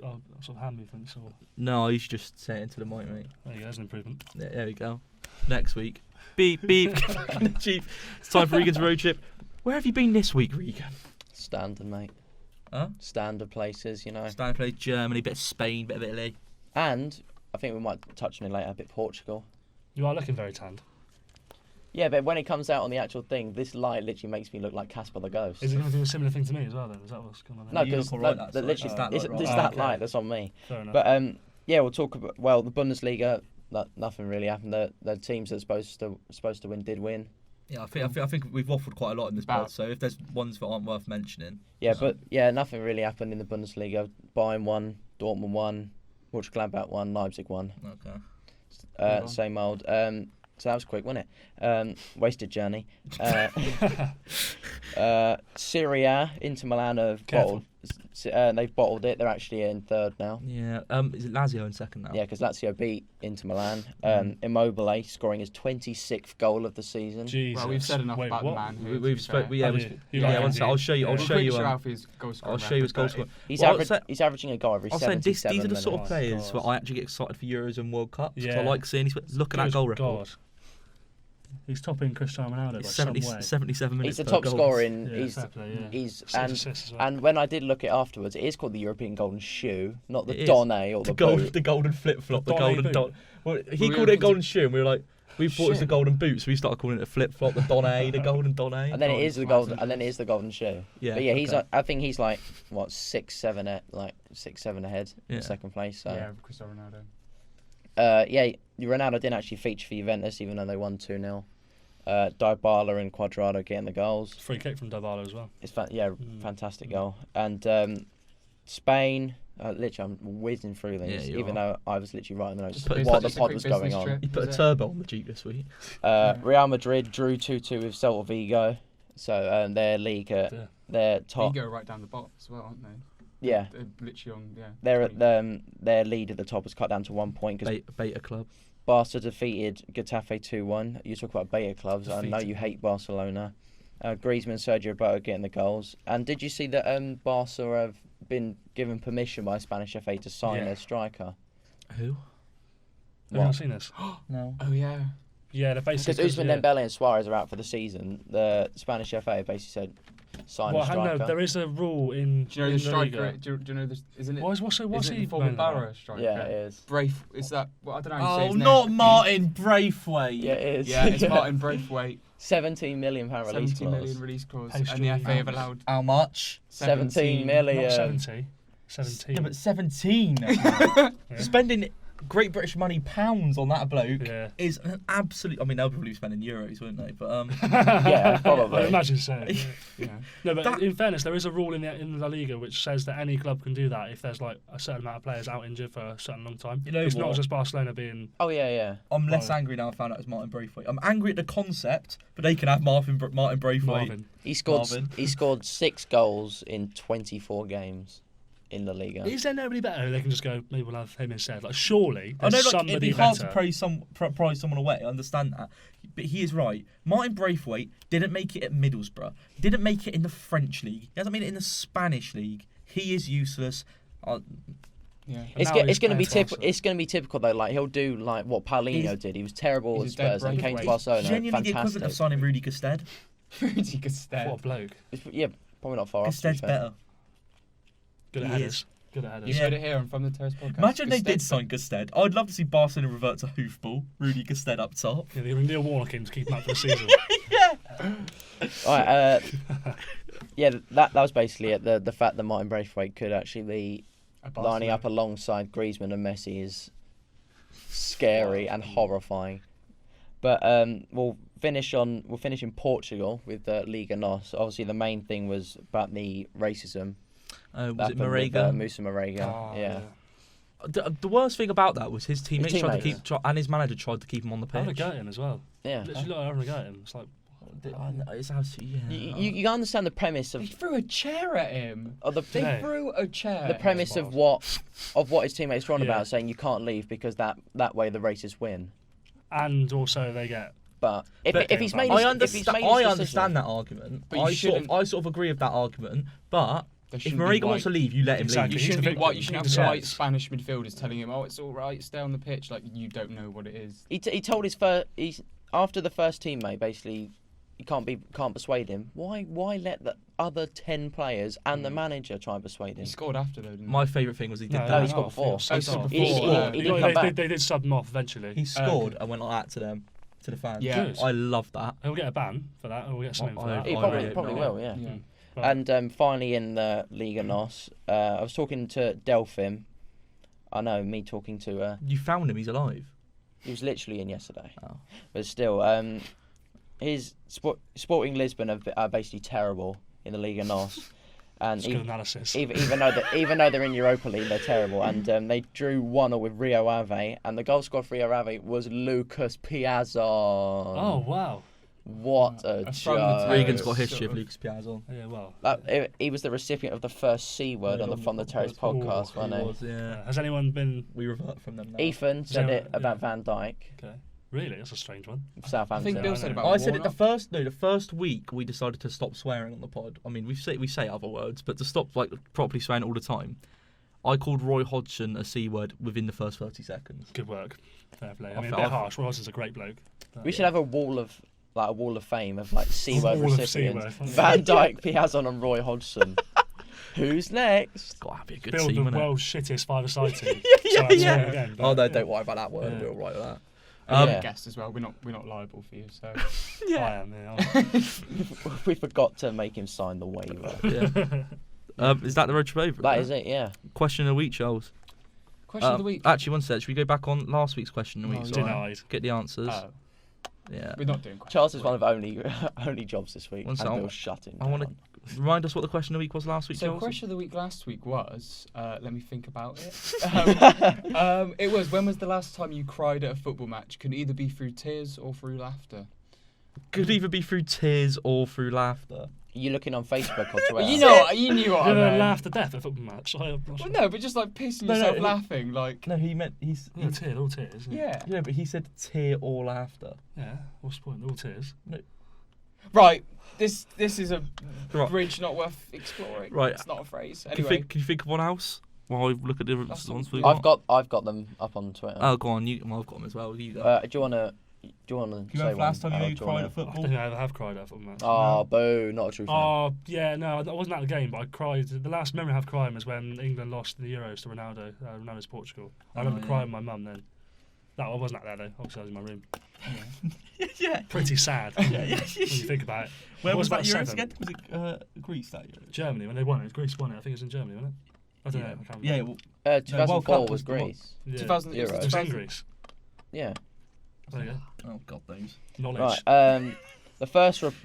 sort of hand movements? Or No, I used to just say it into the mic, mate. there you go, there's an improvement. Yeah, there we go. Next week, beep beep, get back in the Jeep. It's time for Regan's road trip. Where have you been this week, Regan? Standard, mate. Huh? Standard places, you know. Standard place, Germany, bit of Spain, bit of Italy. And I think we might touch on it later, a bit Portugal. You are looking very tanned. Yeah, but when it comes out on the actual thing, this light literally makes me look like Casper the Ghost. Is it going to do a similar thing to me as well then? Is that what's going on there? No, You because look all right, that's right. literally, It's that it's light, right? it's Oh, that okay. light that's on me. Fair enough. But yeah, we'll talk about the Bundesliga. Nothing really happened. The teams that are supposed to win did win. Yeah, I think we've waffled quite a lot in this pod. So if there's ones that aren't worth mentioning, Yeah, but nothing really happened in the Bundesliga. Bayern won, Dortmund won, Mönchengladbach won, Leipzig won. okay. Same old. So that was quick, wasn't it? Wasted journey. Syria, Inter Milan have Careful. bottled. They've bottled it. They're actually in third now. Yeah. Is it Lazio in second now? Yeah, because Lazio beat Inter Milan. Immobile scoring his 26th goal of the season. Jesus. Well, we've said enough Wait, about what? the man who. We've spoke. Yeah, Have we you? sp- You yeah. like One him, sec, do you? I'll show you. Yeah. I'll We'll show you. Alfie's goal scorer. I'll show you his goal scorer. He's Well, he's averaging a goal every I'm saying 77 these are the minutes. sort of players God. where I actually get excited for Euros and World Cups. 'Cause I Yeah. like seeing. Look at that Good goal record. God. He's topping Cristiano Ronaldo by It's some 70, way. 77 minutes. He's the per top goal. scorer in. Yeah, fair play, yeah. He's 6 and assists as well. and when I did look at it afterwards, it is called the European Golden Shoe, not the It is. Donne or the boot. The golden flip flop, the Donne golden boot. dot. Well, he We called were- it a golden shoe, and we were like, we thought it was the Shit. golden boot, so we started calling it a flip flop, the Donne, the golden Donne. And then it is the Golden golden, Smash. and then it is the golden shoe. Yeah, but yeah, he's. okay. I think he's like what 6-7 ahead, in Yeah. second place. So Yeah, Cristiano Ronaldo. Ronaldo didn't actually feature for Juventus, even though they won 2-0. Dybala and Cuadrado getting the goals. Free kick from Dybala as well. It's fantastic goal. And Spain, literally, I'm whizzing through these, even though I was literally writing the notes while the pod was going on. You put a turbo on the Jeep this week. Real Madrid drew 2-2 with Celta Vigo. So their league, their top. Vigo right down the bottom as well, aren't they? Yeah. They're literally on, They're at their lead at the top was cut down to 1 point. Cause Beta club. Barca defeated Getafe 2-1. You talk about beta clubs. I know you hate Barcelona. Griezmann, Sergio Roberto getting the goals. And did you see that Barca have been given permission by Spanish FA to sign their striker? Who? Have you not seen this? No. Oh, yeah. Yeah, they're basically... Because Ousmane Dembele and Suarez are out for the season. The Spanish FA basically said sign a striker. No, there is a rule in. Do you know the striker? Do you know this? Isn't it? What's he? Former Barrow striker. Yeah, it is. Is that? Well, I don't know how to say his not name. Martin Braithwaite. Yeah, it is. Yeah, it's Martin Braithwaite. £17 million release 17 clause. million release clause, Pastry. and the FA have allowed How much? 17 million. Not 70. 17. Yeah, but 17. Spending Great British money pounds on that bloke is an absolute. I mean, they'll probably be spending euros, won't they? But yeah, probably. I imagine so. Yeah. No, but in fairness, there is a rule in La Liga which says that any club can do that if there's like a certain amount of players out injured for a certain long time. You know it's what? not just Barcelona being. Oh yeah. I'm less angry now. I found out it's Martin Braithwaite. I'm angry at the concept, but they can have Martin Braithwaite. Marvin. He scored 6 goals in 24 games in La Liga. Is there nobody better? They can just go. Maybe we'll have him instead. Like surely I there's know, like, somebody it'd be hard better. to prize someone away. I understand that, but he is right. Martin Braithwaite didn't make it at Middlesbrough. Didn't make it in the French league. He hasn't made it in the Spanish league. He is useless. Yeah. It's going to be typical. It's going to be typical though. Like he'll do like what Paulinho did. He was terrible at Spurs and came to Barcelona. Genuinely the equivalent of signing Rudy Gusted. Rudy Gusted. What a bloke. Yeah, probably not far off. Gusted's better. Good at headers. Good at headers. You heard it here on From the Terrace Podcast. Imagine they did sign Gusted. I'd love to see Barcelona revert to hoofball. Rudy Gusted up top. Yeah, they were Neil Warnock in to keep him up for the season. All right. Yeah, that was basically it. The fact that Martin Braithwaite could actually be lining up alongside Griezmann and Messi is scary and horrifying. But we'll finish in Portugal with Liga NOS. Obviously, the main thing was about the racism. Was it Marega? Musa Marega. Yeah. The worst thing about that was his teammates tried to keep, and his manager tried to keep him on the pitch. Having a go at him as well. Yeah. Literally having a go at him. It's like. It's absolutely, You understand the premise of. They threw a chair at him. They threw a chair. The premise of what his teammates were on about, saying you can't leave because that way the racists win. And also they get. But if he's made, I understand that argument. But I sort of agree with that argument. But if Marega wants to leave, you let him leave. You shouldn't be white. You shouldn't have white Spanish midfielders telling him, "Oh, it's all right, stay on the pitch." Like you don't know what it is. He told his after the first teammate basically. You can't persuade him. Why let the other 10 players and the manager try and persuade him? He scored after though, didn't he? My favourite thing was he did that. No, he scored before. He didn't come back. They did sub him off eventually. He scored and went like that to them, to the fans. Yeah. I love that. He'll get a ban for that, or we'll get something for that. He probably will, yeah. And finally in the Liga NOS, I was talking to Delphine. I know, me talking to... You found him, he's alive? He was literally in yesterday. Oh. But still... His Sporting Lisbon are basically terrible in the Liga NOS, and good analysis. Even though they're in Europa League, they're terrible. And they drew 1-0 with Rio Ave, and the goal scorer for Rio Ave was Lucas Piazon. Oh wow! What a joke! Regan's got a history of Lucas Piazon. Yeah, well, he was the recipient of the first C word on the From the Terrace podcast, wasn't he? Yeah. Has anyone been? We revert from them now. Ethan said it about Van Dijk. Okay. Really? That's a strange one. Southampton. I think Bill said about I said it the first week we decided to stop swearing on the pod. I mean, we say other words, but to stop like properly swearing all the time. I called Roy Hodgson a C word within the first 30 seconds. Good work. Fair play. I mean, a bit harsh. Roy Hodgson's a great bloke. We should have a wall of fame of like C word recipients. C-word. Van Dijk, Piazon, and Roy Hodgson. Who's next? Got to be a good Build team, the world's shittest five-a-side team. Yeah. Oh no, don't worry about that word. We'll write that. Guest as well. We're not liable for you, so I am. Yeah. We forgot to make him sign the waiver. Yeah. Is that the road trip over? That is it. Yeah. Question of the week, Charles. Question of the week. Actually, one sec. Should we go back on last week's question of the week? Denied. Get the answers. Oh. Yeah. We're not doing questions. Charles is one of only jobs this week. One And sec, Bill's shutting I want down. to remind us what the question of the week was last week, So Charles? question of the week last week was, let me think about it. It was, when was the last time you cried at a football match? Can either be through tears or through laughter. Could either be through tears or through laughter. Are you looking on Facebook or Twitter? You knew what I You ever meant. laughed to death at a football match? Well, no, but just like pissing yourself laughing, like. No, he meant All tears. Isn't it? Yeah. Yeah, but he said tear or laughter. Yeah. What's the point? All tears. Right. This is a Right. bridge not worth exploring. Right. It's not a phrase. Can Anyway. you think of one else? While we look at the That's ones all. we I've got them up on Twitter. Oh, go on. I've got them as well. You go. Do you wanna Do say you one? remember last time Harold, you do cried wanna- at I football? don't think I ever have cried at a football match. Oh, boo! Not a true fan. Oh, yeah, no, I wasn't at the game, but I cried. The last memory I have crying was when England lost the Euros to Ronaldo's Portugal. I remember crying with my mum then. No, I wasn't at there though. Obviously, I was in my room. Yeah. Pretty sad when you think about it. Where I was that about Euros 7. again? Was it Greece that Euros? Germany, when they won it. Greece won it. I think it was in Germany, wasn't it? I don't know. I can't remember. Yeah. Well, 2004 Cup was was the one- Greece. Yeah. 2000 Euros. It was in Greece. Yeah. There you go. oh God, those. Knowledge. Right. The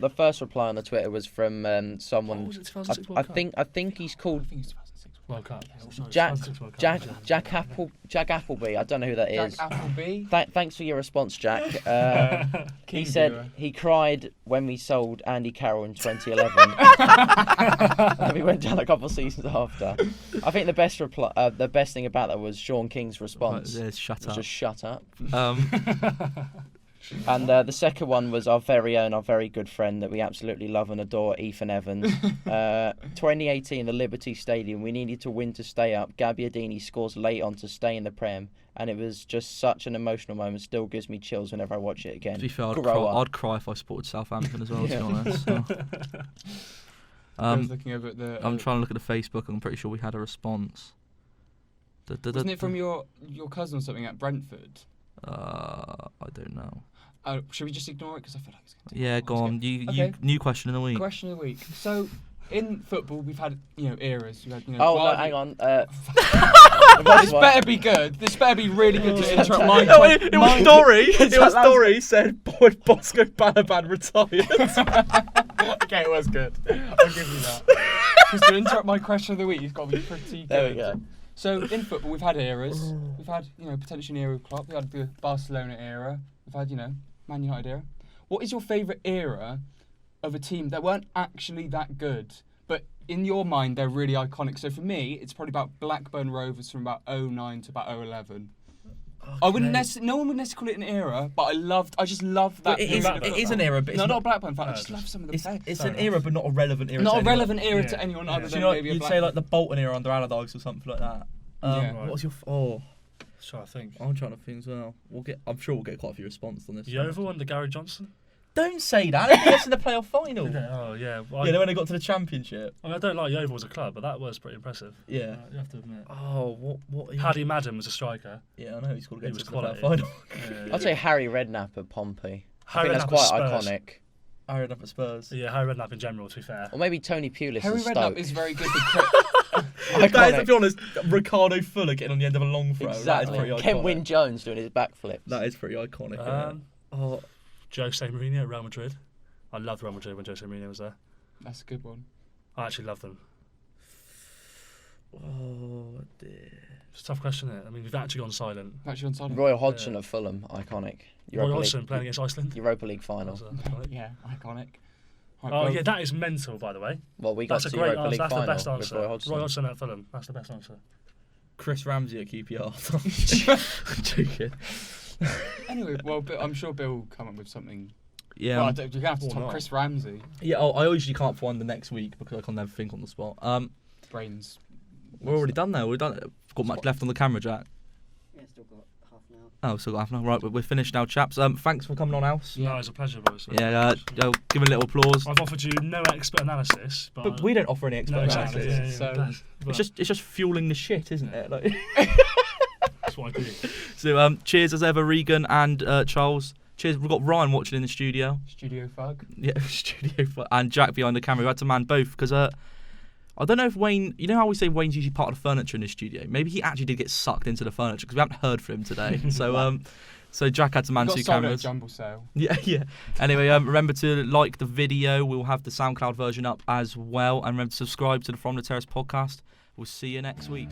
first reply on the Twitter was from someone. What was it, 2006 I World Cup? think he's called I think it's 2006. World Cup. Oh, sorry, Jack 2006 World Cup. Jack Appleby. I don't know who that is. Jack Appleby. Thanks for your response, Jack. He King said viewer. he cried when we sold Andy Carroll in 2011. And we went down a couple of seasons after. I think the best thing about that was Sean King's response. Right, shut was up. just shut up. Um, And the second one was our very good friend that we absolutely love and adore, Ethan Evans. 2018, the Liberty Stadium. We needed to win to stay up. Gabbiadini scores late on to stay in the Prem, and it was just such an emotional moment. Still gives me chills whenever I watch it again. to be fair, I'd cry if I supported Southampton as well. To be honest. So. I was looking over at the. I'm trying to look at the Facebook. I'm pretty sure we had a response. Wasn't it from your cousin or something at Brentford? I don't know. Should we just ignore it? Because I feel like it's going to Yeah, go on. Okay. New question of the week. Question of the week. So, in football, we've had eras. We've had, Oh, no, Vardy- hang on. This better be good. This better be really good to interrupt my. No, it was Dory. It was that Dory said Bosco Balaban retired. Okay, it was good. I'll give you that. Because to interrupt my question of the week, you've got to be pretty good. There we go. So in football, we've had eras. We've had potentially an era of Klopp. We had the Barcelona era. We've had Man United era. What is your favourite era of a team that weren't actually that good, but in your mind they're really iconic? So for me, it's probably about Blackburn Rovers from about 2009 to about 2011. I wouldn't no one would necessarily call it an era, but I just love that. It is an era, but no, it's not a Blackburn fan. I just love some of the players. It's an era, but not a relevant era. Not to a anyone. relevant era Yeah. to anyone Yeah. other So than you know, maybe a you'd Black... say like the Bolton era under Allardyce or something like that. Yeah. What was your? Oh, So I think. I'm trying to think as well. I'm sure we'll get quite a few responses on this. Yeovil under Gary Johnson? Don't say that. They beat us in the playoff final. Oh, yeah. Well, Yeah, when they got to the championship. I don't like Yeovil as a club, but that was pretty impressive. Yeah. You have to admit. Oh, what? Paddy Madden was a striker. Yeah, I know. He scored He against was us in the playoff quality. final. Yeah, I'd say Harry Redknapp at Pompey. I Harry think that's Redknapp quite at Spurs. iconic. I read up at Spurs. Yeah, Harry Redknapp in general, to be fair. Or maybe Tony Pulis Harry at Stoke. Redknapp is very good for Guys, to be honest, Ricardo Fuller getting on the end of a long throw. Exactly. That is pretty iconic. Ken Wyn Jones doing his backflips. That is pretty iconic. Yeah. Oh, Jose Mourinho at Real Madrid. I loved Real Madrid when Jose Mourinho was there. That's a good one. I actually loved them. oh dear. It's a tough question, isn't it? I mean, we've actually gone silent. Actually on side. Roy Hodgson at Fulham, iconic. Roy Hodgson playing against Iceland. Europa League final. That was, iconic. Yeah, iconic. Right, Oh, well, yeah, that is mental, by the way. Well, we got That's a to great Europa answer. League That's the final best with answer. Roy Hodgson. Roy Hodgson at Fulham. That's the best answer. Chris Ramsey at QPR. I'm joking. Anyway, well, I'm sure Bill will come up with something. Yeah. Well, you're going to have to or top not. Chris Ramsey. Yeah. Oh, I usually can't find the next week because I can't never think on the spot. Brains. We're already done there. We've done it. Got much left on the camera, Jack. Yeah, still got half an hour. Oh, still got half an hour. Right, we're finished now, chaps. Thanks for coming on, House. No, it's a pleasure, boys. Yeah. Give a little applause. I've offered you no expert analysis, but But we don't offer any expert no, analysis. exactly. Yeah, So- but It's just fueling the shit, isn't it? Like. that's what I do. So cheers as ever, Regan and Charles. Cheers. We've got Ryan watching in the studio. Studio Fug. Yeah, studio. And Jack behind the camera. We had to man both because I don't know if Wayne. You know how we say Wayne's usually part of the furniture in the studio. Maybe he actually did get sucked into the furniture because we haven't heard from him today. So Jack had some Mansu cameras. Jumble sale. Yeah. Anyway, remember to like the video. We'll have the SoundCloud version up as well, and remember to subscribe to the From the Terrace podcast. We'll see you next week.